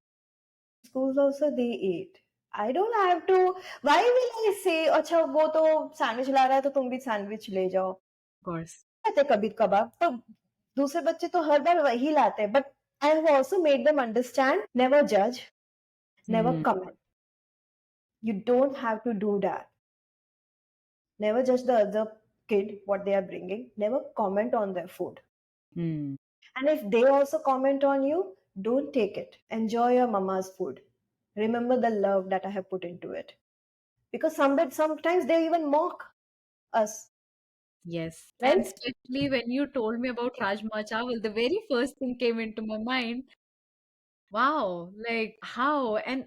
schools also they eat. I don't have to. Why will I say, अच्छा वो तो सैंडविच ला रहा है तो तुम भी सैंडविच ले जाओ? course. आते कभी कभार तो दूसरे बच्चे तो हर बार वही लाते हैं, but I have also made them understand, never judge, never Hmm. comment. You don't have to do that. Never judge the other kid what they are bringing. Never comment on their food. Hmm. And if they also comment on you, don't take it. Enjoy your mama's food. Remember the love that I have put into it. Because sometimes they even mock us. Yes. And right? especially when you told me about Rajma Chawal, the very first thing came into my mind. Wow, like how? And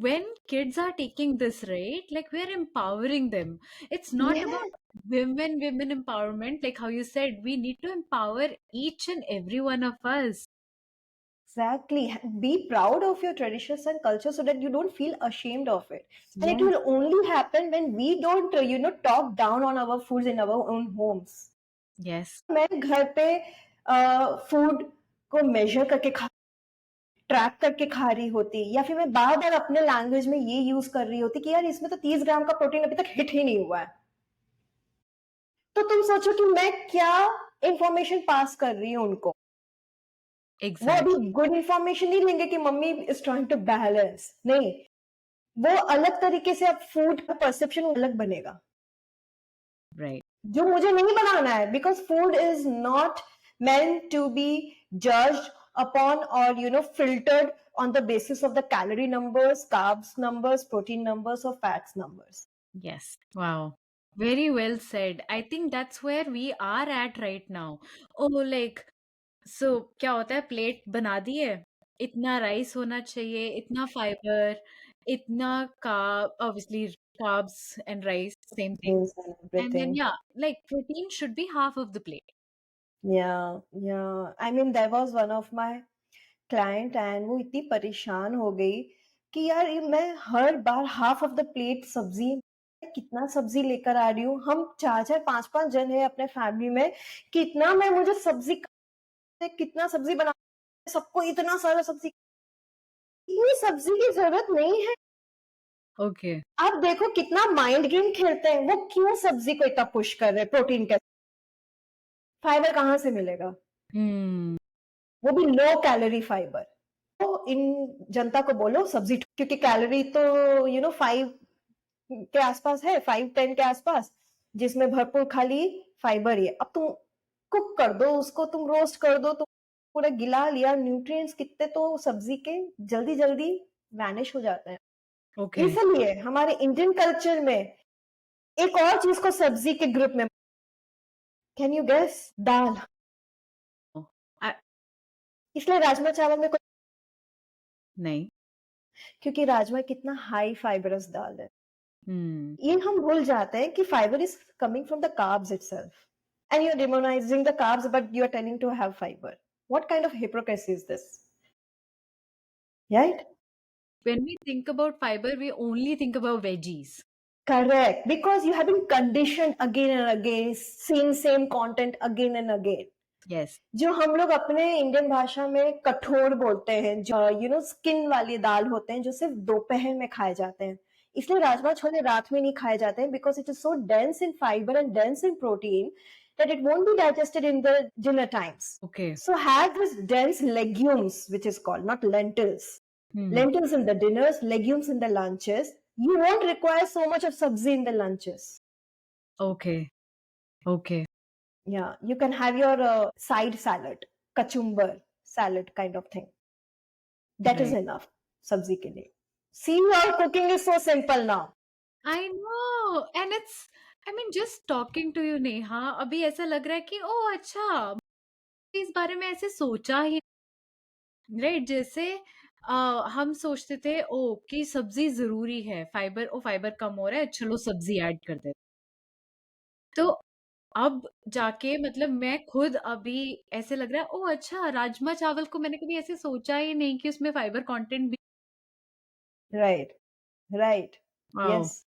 when kids are taking this, right, like we're empowering them. It's not about Yes, women empowerment, like how you said, we need to empower each and every one of us. exactly. Be proud of your traditions and culture so that you don't feel ashamed of it. And it Yes, will only happen when we don't, talk down on our foods in our own homes. yes, मैं घर पे food को major करके track करके खा रही होती या फिर मैं बार बार अपने लैंग्वेज में ये यूज कर रही होती कि यार इसमें तो 30 ग्राम का प्रोटीन अभी तक हिट ही नहीं हुआ है, तो तुम सोचो कि मैं क्या इंफॉर्मेशन पास कर रही हूँ उनको। वो अभी exactly. गुड इंफॉर्मेशन नहीं लेंगे कि mummy is trying to balance, नहीं, वो अलग तरीके से अब फूड का परसेप्शन अलग बनेगा Right. जो मुझे नहीं बनाना है, because food is not meant to be judged upon or filtered on the basis of the calorie numbers, carbs numbers, protein numbers or fats numbers. Yes. Wow. Very well said. I think that's where we are at right now. Oh, like, so क्या होता है, plate बना दी है, इतना rice होना चाहिए, इतना fibre, इतना carb, obviously carbs and rice, same thing. Yes, and And then everything. yeah, like protein should be half of the plate. Yeah, yeah. I mean, there was one of my client and वो इतनी परेशान हो गई कि यार ये मैं हर बार half of the plate सब्जी, कितना सब्जी लेकर आ रही हूँ, हम चार चार पांच पांच जन है अपने फैमिली में, कितना मैं मुझे सब्जी, कितना सब्जी बना, सबको इतना सारा सब्जी, इतनी सब्जी की जरूरत नहीं है। Okay. आप देखो कितना माइंड गेम खेलते हैं, वो क्यों सब्जी को इतना पुश कर रहे हैं, प्रोटीन का फाइबर कहाँ से मिलेगा, Hmm. वो भी लो कैलोरी फाइबर। तो इन जनता को बोलो सब्जी, क्योंकि कैलोरी तो 5 के आसपास है, 5-10 के आसपास, जिसमें भरपूर खाली फाइबर ही है। अब तुम कुक कर दो उसको, तुम रोस्ट कर दो, तुम पूरा गिला लिया, न्यूट्रिएंट्स कितने तो सब्जी के जल्दी जल्दी वैनिश हो जाते हैं। Okay. इसलिए हमारे इंडियन कल्चर में एक और चीज को सब्जी के ग्रुप में, can you guess, dal. Oh, I, इसलिए राजमा चावल में कोई, नहीं. क्योंकि राजमा कितना हाई फाइबरस दाल है, Hmm. ये हम भूल जाते हैं कि fibre is coming from the carbs itself, and you're demonizing the carbs but you're telling to have fiber. What kind of hypocrisy is this, right? When we think about fiber, we only think about veggies. Correct, because you have been conditioned again and again seeing same content again and again. Yes. जो हम लोग अपने Indian भाषा में कठोर बोलते हैं, जो स्किन वाली दाल होते हैं, जो सिर्फ दोपहर में खाए जाते हैं, इसलिए राजमा छोले रात में नहीं खाए जाते हैं, because it is so dense in fibre and dense in protein that it won't be digested in the dinner times. Okay. So have this dense legumes, which is called, not lentils. Hmm. Lentils in the dinners, legumes in the lunches. You won't require so much of sabzi in the lunches. Okay. Okay. Yeah, you can have your side salad, kachumber salad kind of thing. That is Right. enough sabzi ke liye. See, your cooking is so simple now. I know. And it's, I mean, just talking to you, Neha, अभी ऐसा लग रहा है कि ओ अच्छा, इस बारे में ऐसे सोचा ही, राइट, जैसे हम सोचते थे ओ कि सब्जी जरूरी है, फाइबर, ओ फाइबर कम हो रहा है, चलो सब्जी ऐड कर दे। तो अब जाके मतलब मैं खुद अभी ऐसे लग रहा है, ओ अच्छा, राजमा चावल को मैंने कभी ऐसे सोचा ही नहीं कि उसमें फाइबर कंटेंट भी। Right, right. Wow. Yes.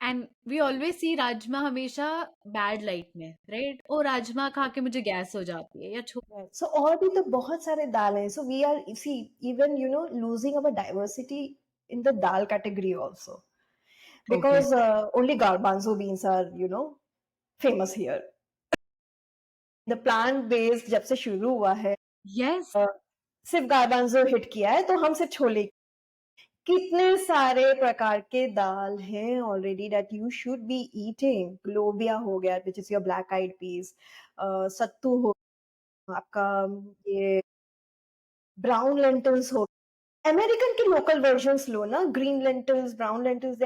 And we always see rajma हमेशा बैड लाइट में, राइट, ओ राजमा खा के मुझे गैस हो जाती है या छो। Right. So और भी तो बहुत सारे दाल हैं. So we are, you see, even losing our diversity in the dal category also, okay. because only garbanzo beans are famous here. The plant based जब से शुरू हुआ है, यस। uh, सिर्फ garbanzo हिट किया है, तो हम सिर्फ छोले, कितने सारे प्रकार के दाल हैं already that you should be eating. ग्लोबिया हो गया, which is your black eyed peas, sattu हो, आपका ये ब्राउन लेंटिल्स हो, अमेरिकन के लोकल वर्जन्स लो ना, green lentils, brown lentils,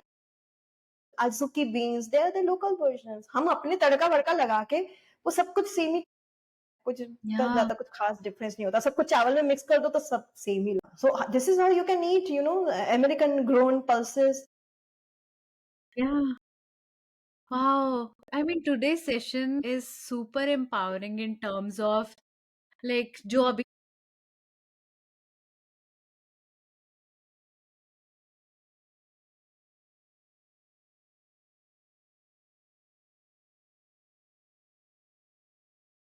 adzuki beans, they are the local versions. हम अपने तड़का-वड़का लगा के वो सब कुछ सेम ही, कुछ इतना Yeah, ज़्यादा कुछ खास डिफरेंस नहीं होता। सब कुछ चावल में मिक्स कर दो तो सब same he. So this is how you can eat American grown pulses. yeah. Wow. I mean, today's session is super empowering in terms of like जो अभी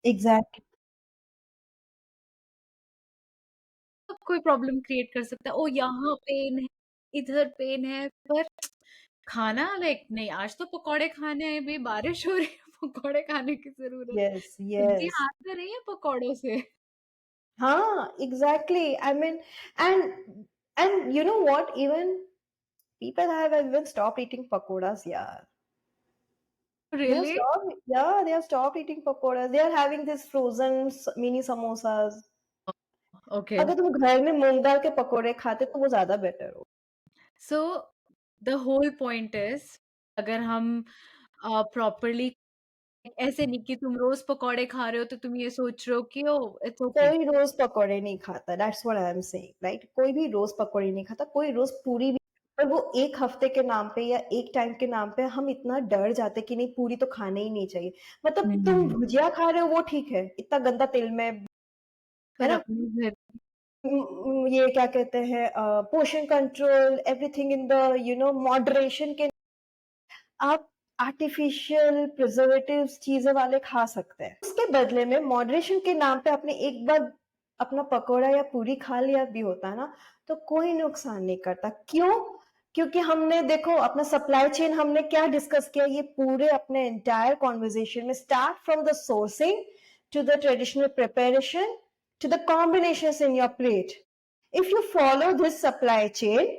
एग्ज़ैक्टली। कोई प्रॉब्लम क्रिएट कर सकता है। ओ यहाँ पेन है, इधर पेन है, पर खाना लाइक नहीं आज तो पकौड़े खाने हैं भाई, बारिश हो रही है पकौड़े खाने की जरूरत, यस, सब्जी यस। हाथ में रही है पकौड़ों से। हाँ, exactly. I mean and you know what, even people have even stopped eating pakoras, yeah. They have really? stopped, yeah, they have stopped eating pakoras. They are having this frozen mini samosas. Okay, अगर तुम घर में मूंग दाल के पकोड़े खाते तो वो ज़्यादा बेटर हो। So the whole point is अगर हम प्रॉपरली ऐसे नहीं कि तुम रोज पकौड़े खा रहे हो तो तुम ये सोच रहे हो कि ओ इट्स ओके। कोई रोज़ पकोड़े नहीं खाता, that's what I am saying, right? कोई भी रोज़ पकोड़े नहीं खाता, कोई रोज़ पूरी भी। पर वो 1 हफ्ते के नाम पे या 1 टाइम के नाम पे हम इतना डर जाते हैं कि नहीं, पूरी तो खाने ही नहीं चाहिए। मतलब तुम हम्म, भुजिया खा रहे हो वो ठीक है, इतना गंदा तेल में, है पर ना? अपने घर ये क्या कहते हैं, portion control, everything in the moderation के आप आर्टिफिशियल प्रिजर्वेटिव्स चीजें वाले खा सकते हैं। उसके बदले में मॉडरेशन के नाम पे आपने एक बार अपना पकोड़ा या पूरी खा लिया भी होता है ना, तो कोई नुकसान नहीं करता। क्यों? क्योंकि हमने देखो अपना सप्लाई चेन हमने क्या डिस्कस किया, ये पूरे अपने एंटायर कॉन्वर्जेशन में, start from the sourcing to the traditional preparation to the combinations in your plate. If you follow this supply chain,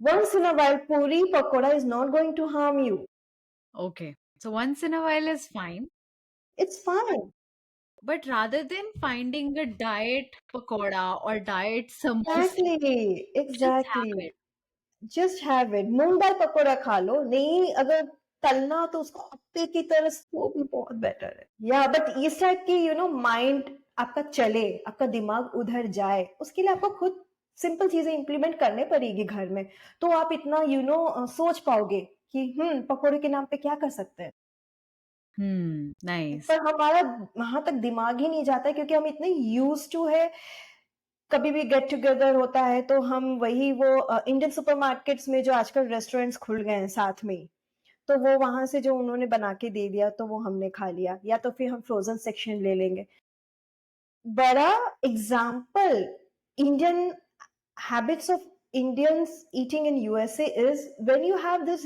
once in a while, puri pakoda is not going to harm you. Okay, so once in a while is fine, It's fine. But rather than finding a diet pakora और diet samosa, Exactly, just have exactly. It. Just have it. मूंग दाल पकोड़ा खा लो, नहीं अगर तलना हो तो उसको अप्पे की तरह से, वो भी बहुत बेटर है। या बट इस टाइप की माइंड आपका चले, आपका दिमाग उधर जाए, उसके लिए आपको खुद सिंपल चीजें इंप्लीमेंट करने पड़ेगी घर में। तो आप इतना सोच पाओगे कि पकोड़े के नाम पे क्या कर सकते हैं। नाइस। पर हमारा वहां तक दिमाग ही नहीं जाता है, क्योंकि हम इतने यूज टू है। कभी भी गेट टुगेदर होता है तो हम वही वो इंडियन सुपरमार्केट्स में जो आजकल रेस्टोरेंट्स खुल गए हैं साथ में ही, तो वो वहां से जो उन्होंने बना के दे दिया तो वो हमने खा लिया, या तो फिर हम फ्रोजन सेक्शन ले लेंगे। बड़ा example Indian habits of Indians eating in USA is when you have this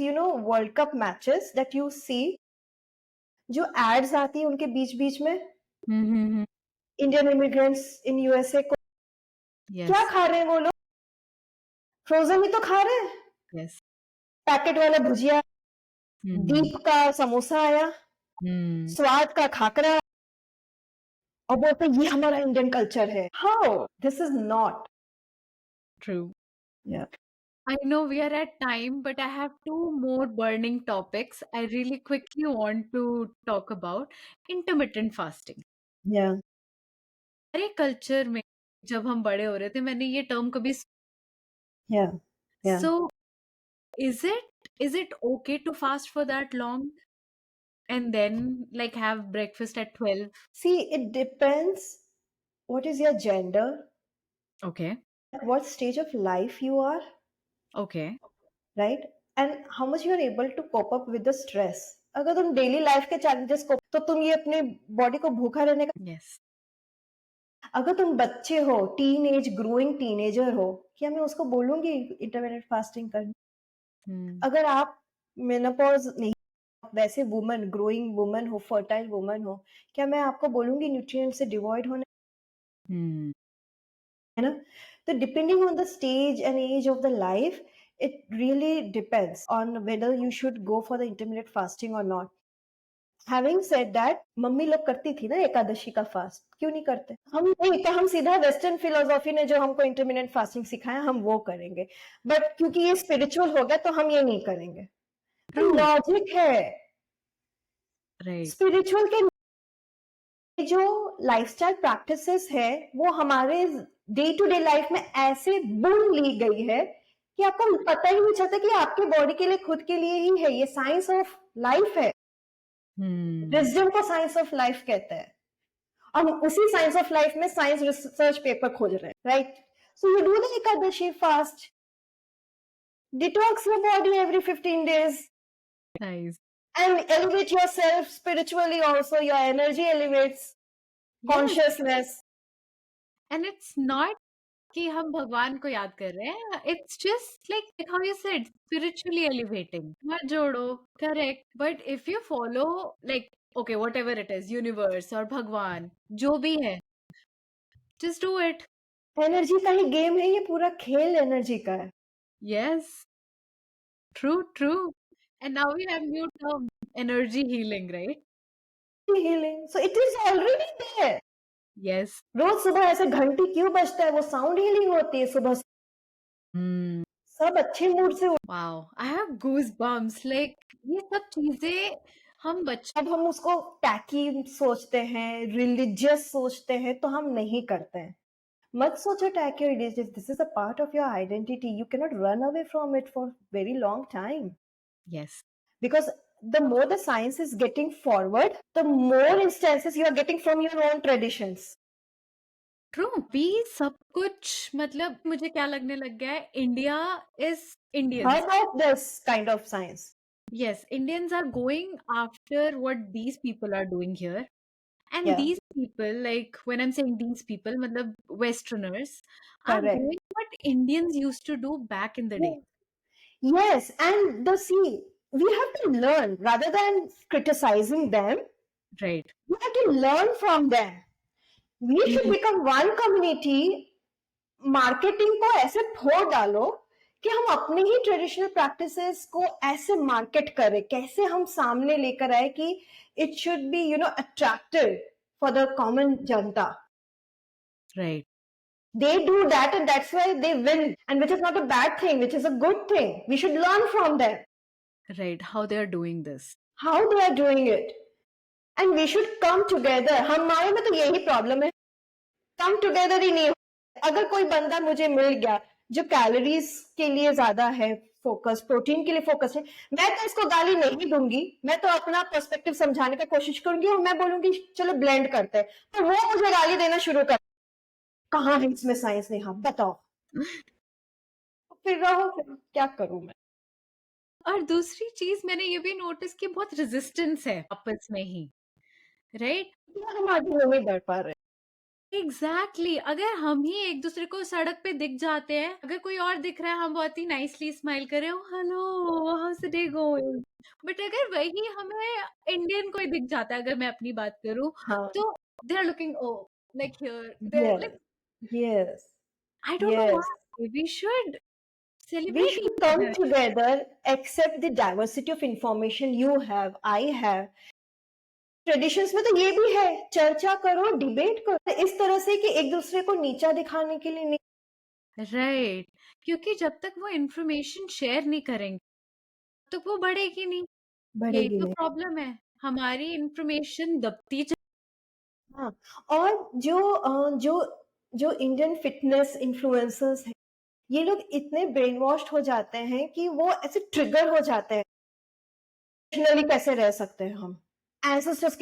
World Cup matches that you see, जो एड्स आती है उनके बीच बीच में, हम्म, इंडियन इमिग्रेंट्स इन यूएसए को क्या यस, खा रहे हैं वो लोग? फ्रोजन ही तो खा रहे हैं। यस, पैकेट वाला भुजिया, हम्म, दीप का समोसा आया, हम्म, स्वाद का खाकरा, और बोलते हैं, ये हमारा इंडियन कल्चर है। How this is not. True. या I know we are at time, but I have two more burning topics I really quickly want to talk about. Intermittent fasting. या हमारे कल्चर में जब हम बड़े हो रहे थे मैंने ये टर्म कभी या या सो is it okay to fast for that long and then like have breakfast at 12? See it depends what is your gender, Okay. what stage of life you are, Okay. Right, and how much you are able to cope up with the stress. अगर तुम daily life के challenges को, तो तुम ये अपने body को भूखा रहने का। Yes. अगर तुम बच्चे हो, टीन एज ग्रोइंग टीनेजर हो, क्या मैं उसको बोलूंगी इंटरमिटेंट फास्टिंग करने? Hmm. अगर आप मेनोपॉज नहीं, वैसे वुमन, ग्रोइंग वुमन हो, फर्टाइल वुमन हो, क्या मैं आपको बोलूंगी न्यूट्रिएंट से डिवॉइड होने? Hmm. है ना? तो depending on the stage and age of the life, it really depends on whether you should go for the intermediate fasting और not. Having said that, mummy लोग करती थी ना एकादशी का फास्ट, क्यों नहीं करते हम? नहीं तो हम सीधा वेस्टर्न फिलोसॉफी ने जो हमको इंटरमीडिएट फास्टिंग सिखाया हम वो करेंगे, बट क्योंकि ये स्पिरिचुअल हो गया तो हम ये नहीं करेंगे। ट्रू। लॉजिक है। राइट। स्पिरिचुअल के जो लाइफस्टाइल प्रैक्टिसेस है वो हमारे डे टू डे लाइफ में ऐसे बुन ली गई है कि आपको पता ही नहीं चलता कि आपके बॉडी के लिए खुद के लिए ही है। ये साइंस ऑफ लाइफ है। हम्म। विजडम को साइंस ऑफ लाइफ कहते हैं। हम उसी साइंस ऑफ लाइफ में साइंस रिसर्च पेपर खोज रहे हैं, right? So you do the Ekadashi fast, detox your body every 15 days nice. and elevate yourself spiritually also. Your energy elevates, yes. consciousness. And it's not कि हम भगवान को याद कर रहे हैं, it's just like how you said spiritually elevating, मत जोड़ो। Correct, but if you follow like okay what ever it is, universe और भगवान जो भी है, जस्ट डू इट। एनर्जी का ही गेम है, ये पूरा खेल एनर्जी का है। Yes, true true. And now we have new term, energy healing, right? Healing, so it is already there. Yes. रोज सुबह ऐसे घंटी क्यों बजता है? वो साउंड हीलिंग होती है सुबह से। हम्म। सब अच्छे मूड से wow, I have goose bumps. Like ये सब चीजें हम बच्चे अब हम उसको टैकी सोचते हैं, रिलीजियस सोचते हैं, तो हम नहीं करते हैं। मत सोचो टैकी और religious, this is a part of your identity. You can not run away from it for very long time, yes because the more the science is getting forward, the more instances you are getting from your own traditions. True भी सब कुछ। मतलब मुझे क्या लगने लग गया है, India is How Indians. about this kind of science? Yes, Indians are going after what these people are doing here. And Yeah, these people, like when I'm saying these people, matlab Westerners, are correct. doing what Indians used to do back in the day. Yes, and the see, we have to learn rather than criticizing them. Right. We have to learn from them. We should become one community. Marketing को ऐसे फोड़ डालो कि हम अपने ही traditional practices को ऐसे market करें, कैसे हम सामने लेकर आए कि it should be attractive for the common Janata. Right. They do that and that's why they win, and which is not a bad thing, which is a good thing. We should learn from them Right. How they are doing this. how they are doing it, and we should come together. हमारे में तो यही problem है, come together ही नहीं. अगर कोई बंदा मुझे मिल गया जो कैलोरीज के लिए ज्यादा है फोकस, प्रोटीन के लिए फोकस है, मैं तो इसको गाली नहीं दूंगी. मैं तो अपना पर्सपेक्टिव समझाने का कोशिश करूंगी और मैं बोलूंगी चलो ब्लेंड करते हैं, तो वो मुझे गाली देना शुरू कर. कहाँ है इसमें साइंस? नहीं, हाँ बताओ. फिर रहो, फिर क्या करूं मैं. और दूसरी चीज मैंने ये भी नोटिस की, बहुत रेजिस्टेंस है आपस में ही। राइट। हम आगे नहीं बढ़ पा रहे. एग्जैक्टली अगर हम ही एक दूसरे को सड़क पे दिख जाते हैं, अगर कोई और दिख रहा है, हम बहुत ही नाइसली स्माइल कर रहे हो, hello house day going, but अगर वही हमें इंडियन कोई दिख जाता है, अगर मैं अपनी बात करूं, हाँ. तो they are looking oh like here Yes, like yes, I don't know yes. Why we should We celebrate should each come other. together, accept the diversity of information you have, I have. Traditions में तो ये भी है, चर्चा करो, debate करो, इस तरह से कि एक दूसरे को नीचा दिखाने के लिए नहीं. राइट, क्योंकि जब तक वो इंफॉर्मेशन शेयर नहीं करेंगे तो वो बढ़ेगी नहीं। यही बढ़ेगी तो नहीं. प्रॉब्लम है, हमारी इंफॉर्मेशन दबती हाँ. और जो इंडियन फिटनेस इन्फ्लुएंसर्स हैं, ये लोग इतने ब्रेन वॉश्ड हो जाते हैं कि वो ऐसे ट्रिगर हो जाते हैं. Traditionally कैसे रह सकते हैं हम, एंसेस्टर्स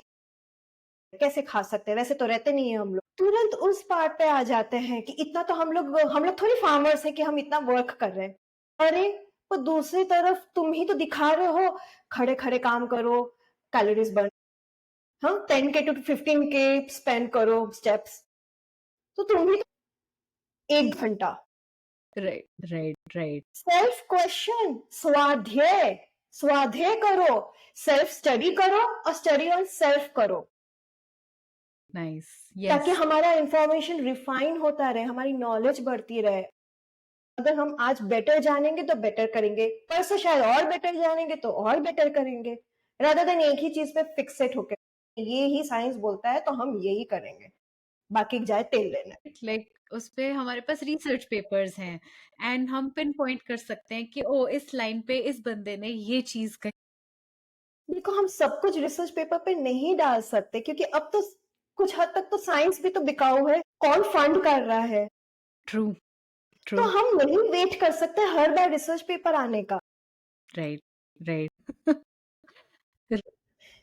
कैसे खा सकते हैं, वैसे तो रहते नहीं है हम लोग. तुरंत उस पार्ट पे आ जाते हैं कि इतना तो हम लोग थोड़ी फार्मर्स हैं कि हम इतना वर्क कर रहे हैं. अरे पर दूसरी तरफ तुम ही तो दिखा रहे हो, खड़े खड़े काम करो, कैलोरीज बर्न. हाँ, 10K to 15K स्पेंड करो स्टेप्स, तो तुम ही तो 1 घंटा. Right right right. Self question, स्वाध्याय, स्वाध्याय करो, सेल्फ स्टडी करो और स्टडी ऑन सेल्फ करो, नाइस। ताकि यस। हमारा इंफॉर्मेशन रिफाइन होता रहे, हमारी नॉलेज बढ़ती रहे. अगर हम आज बेटर जानेंगे तो बेटर करेंगे, परसों शायद और बेटर जानेंगे तो और बेटर करेंगे, रादर देन एक ही चीज पे फिक्सेट होके ये ही साइंस बोलता है तो हम यही करेंगे, बाकी जाए तेल लेने. लाइक उस पे हमारे पास रिसर्च पेपर्स हैं एंड हम पिन पॉइंट कर सकते हैं कि ओ इस लाइन पे इस बंदे ने ये चीज कही। देखो, हम सब कुछ रिसर्च पेपर पे नहीं डाल सकते, क्योंकि अब तो कुछ हद तक तो साइंस भी तो बिकाऊ है, कौन फंड कर रहा है? True, true. तो हम नहीं वेट कर सकते हर बार रिसर्च पेपर आने का। Right, right.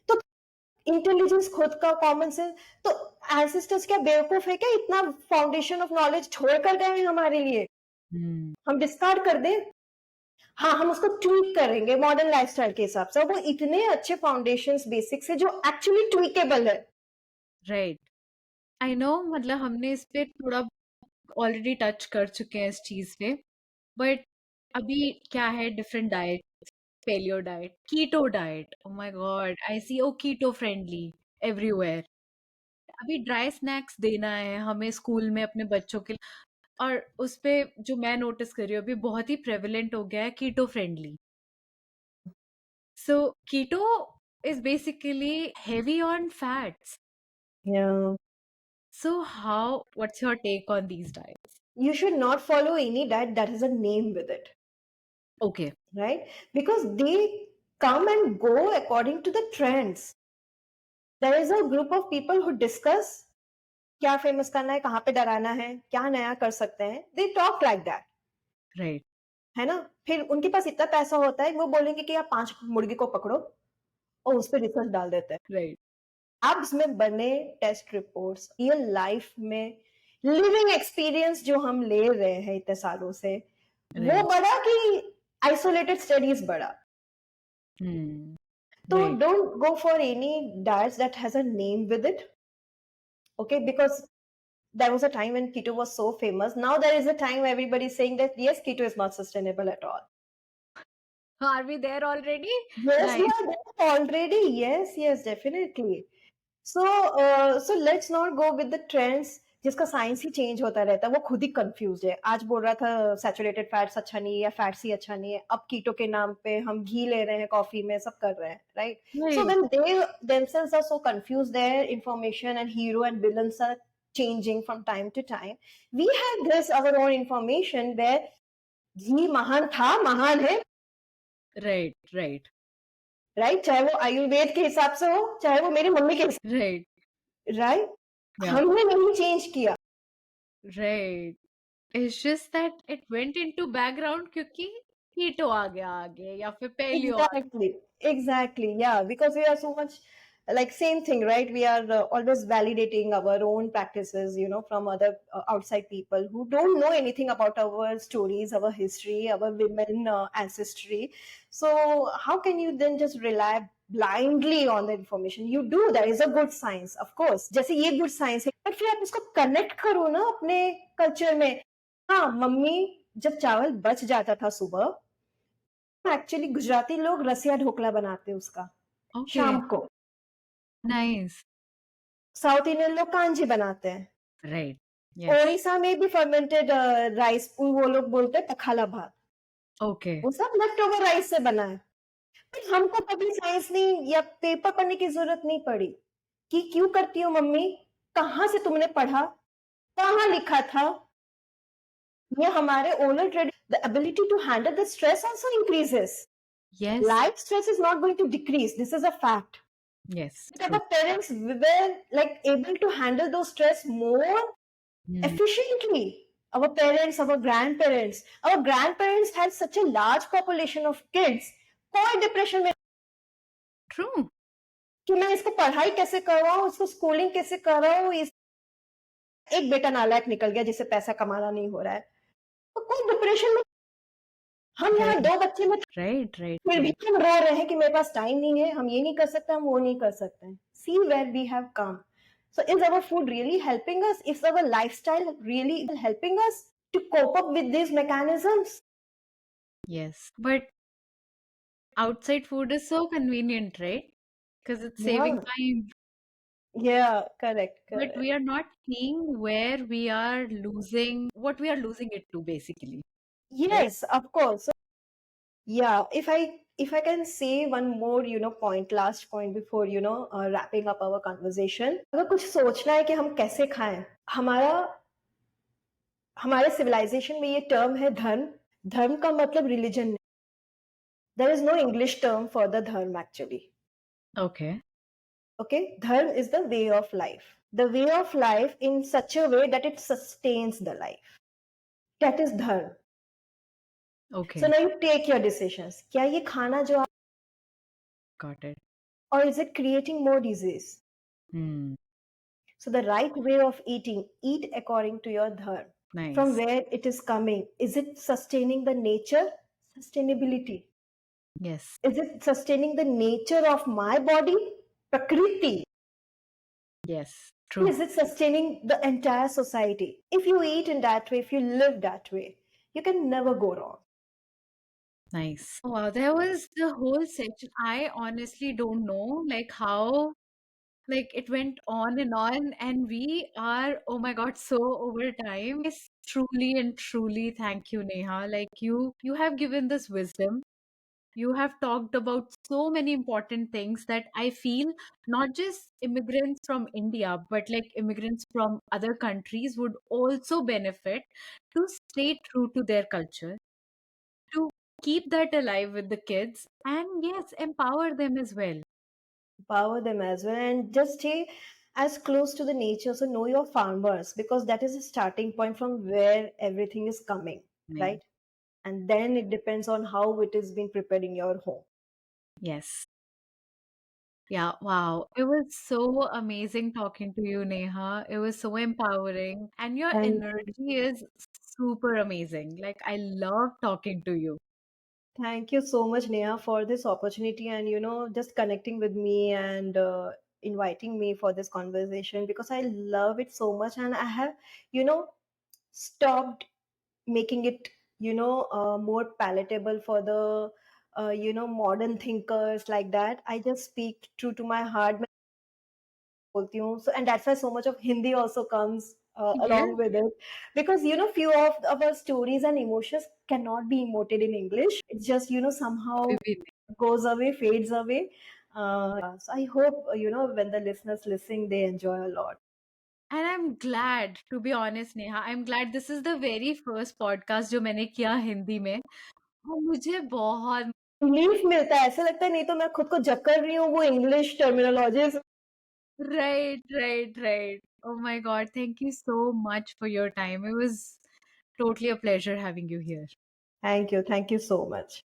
तो इंटेलिजेंस खुद का, कॉमन सेंस, तो एंसेस्टर्स क्या बेवकूफ है क्या, इतना फाउंडेशन ऑफ नॉलेज छोड़ कर गए हैं हमारे लिए? हम्म। हम डिस्कार्ड कर दें? हाँ, हम उसको ट्वीक करेंगे मॉडर्न लाइफस्टाइल के हिसाब से। वो इतने अच्छे फाउंडेशंस बेसिक्स है जो एक्चुअली ट्वीकेबल है। राइट। आई नो, मतलब हमने इस पे थोड़ा ऑलरेडी टच कर चुके हैं इस चीज पे, बट अभी क्या है, different diet, paleo diet, keto diet. Oh my god, I see. Oh, keto friendly everywhere. अभी ड्राई स्नैक्स देना है हमें स्कूल में अपने बच्चों के लिए, और उस पे जो मैं नोटिस कर रही हूँ अभी बहुत ही प्रेवलेंट हो गया है, keto friendly. So keto is basically heavy on fats. Yeah. So how, what's your take on these diets? You should not follow any diet that has a name with it, Okay. right? Because they come and go according to the trends. There is a group of people who discuss क्या famous करना है, कहाँ पे डराना है, क्या नया कर सकते हैं. They talk like that. Right. है ना? फिर उनके पास इतना पैसा होता है, वो बोलेंगे कि आप 5 मुर्गी को पकड़ो और उस पे रिसर्च डाल देते हैं. Right. अब इसमें बने टेस्ट रिपोर्ट्स, रियल लाइफ में लिविंग एक्सपीरियंस जो हम ले रहे हैं इतने सालों से, वो Right. बड़ा कि आइसोलेटेड स्टडीज बड़ा. Hmm. तो Right. Don't go for any diets that has a name with it, okay? Because there was a time when keto was so famous. Now there is a time where everybody is saying that yes, keto is not sustainable at all. Are we there already? Yes, we Nice. are there already. Yes, yes, definitely. So, so let's not go with the trends जिसका science ही change होता रहता है. वो खुद ही confuse है. आज बोल रहा था सैचुरेटेड फैट्स अच्छा नहीं है या फैट्स ही अच्छा नहीं है, अब कीटो के नाम पे हम घी ले रहे हैं कॉफी में, सब कर रहे हैं, right? So Right. When they themselves are so confused, their information and hero and villains are changing from time to time. We have this our own information where घी महान था, महान है, Right. Right. राइट? चाहे वो आयुर्वेद के हिसाब से हो, चाहे वो मेरी मम्मी के हिसाब, Right. राइट? Yeah. हमने नहीं चेंज किया. Right. It's just that it went into background क्योंकि कीटो आ गया आगे या फिर paleo uh Exactly, exactly. Yeah, because we are so much like same thing, right? We are always validating our own practices, you know, from other outside people who don't know anything about our stories, our history, our women ancestry. So, how can you then just rely blindly on the information? You do, there is a good science, of course. जैसे ये good science है, but फिर आप इसको connect करो ना अपने culture में. हाँ, मम्मी जब चावल बच जाता था सुबह, एक्चुअली गुजराती लोग रसिया ढोकला बनाते हैं उसका Okay. शाम को. Nice. साउथ इंडियन लोग कांजी बनाते हैं. Right. Yes. ओडिशा में भी फर्मेंटेड राइस, वो लोग बोलते हैं पखाला भात. Okay. वो सब लेफ्ट ओवर राइस से बना है. पर हमको कभी साइंस नहीं या पेपर पढ़ने की जरूरत नहीं पड़ी कि क्यों करती हो मम्मी, कहाँ से तुमने पढ़ा, कहाँ लिखा था. ये हमारे oral tradition, the ability to handle the stress also increases. Yes. Life stress is not going to decrease. This is a fact. Yes. But True. our parents were like able to handle those stress more Hmm. efficiently. Our grandparents had such a large population of kids. कोई depression में True. कि मैं इसको पढ़ाई कैसे करवाऊं, इसको schooling कैसे कराऊं, एक बेटा नालायक निकल गया जिससे पैसा कमाना नहीं हो रहा है, तो कोई डिप्रेशन में. हम यहाँ Right. 2 बच्चे में Right. Right. फिर भी Right. हम रो रहे हैं कि मेरे पास टाइम नहीं है, हम ये नहीं कर सकते, हम वो नहीं कर सकते हैं. See where we have come. So is our food really helping us? Is our lifestyle really helping us to cope up with these mechanisms? Yes. But outside food is so convenient, right? Because it's saving Yeah, time. yeah, correct, But correct. we are not seeing where we are losing, what we are losing it to, basically. Right? Yes, of course. So, yeah, if I can say one more, point, last point before, wrapping up our conversation. अगर कुछ सोचना है कि हम कैसे खाएं, हमारे civilisation में ये टर्म है धर्म. धर्म का मतलब religion. There is no English term for the dharma actually. Okay. Okay, dharma is the way of life. The way of life in such a way that it sustains the life. That is dharma. So Okay. now you take your decisions. क्या ये खाना जो Got it. or is it creating more disease? Hmm. So the right way of eating, eat according to your dharma. From Nice. where it is coming. Is it sustaining the nature? Sustainability. Yes. Is it sustaining the nature of my body? Prakriti. Yes. And True. is it sustaining the entire society? If you eat in that way, if you live that way, you can never go wrong. Nice. Wow, there was the whole section. I honestly don't know, like how, like it went on, and we are, oh my God, so over time. Yes, truly and truly, thank you, Neha. Like you have given this wisdom. You have talked about so many important things that I feel not just immigrants from India, but like immigrants from other countries would also benefit to stay true to their culture, to keep that alive with the kids, and yes, empower them as well. Power them as well and just stay as close to the nature. So know your farmers because that is a starting point from where everything is coming, Right. right? And then it depends on how it is being prepared in your home. Yes. Yeah, wow. It was so amazing talking to you, Neha. It was so empowering. And your Thank energy is super amazing. Like, I love talking to you. Thank you so much, Neha, for this opportunity and just connecting with me and inviting me for this conversation because I love it so much and I have, you know, stopped making it, more palatable for the, modern thinkers like that. I just speak true to my heart. मैं बोलती हूँ. So, and that's why so much of Hindi also comes Yes, along with it because few of our stories and emotions cannot be emoted in English. It just somehow Vivi. goes away, fades away. So I hope when the listeners listening, they enjoy a lot. And I'm glad, to be honest, Neha, I'm glad this is the very first podcast जो मैंने किया हिंदी में. और मुझे बहुत relief मिलता है ऐसा लगता है नहीं तो मैं खुद को जकड़ रही हूँ वो English terminologies right, right, right. Oh my God, thank you so much for your time. It was totally a pleasure having you here. Thank you so much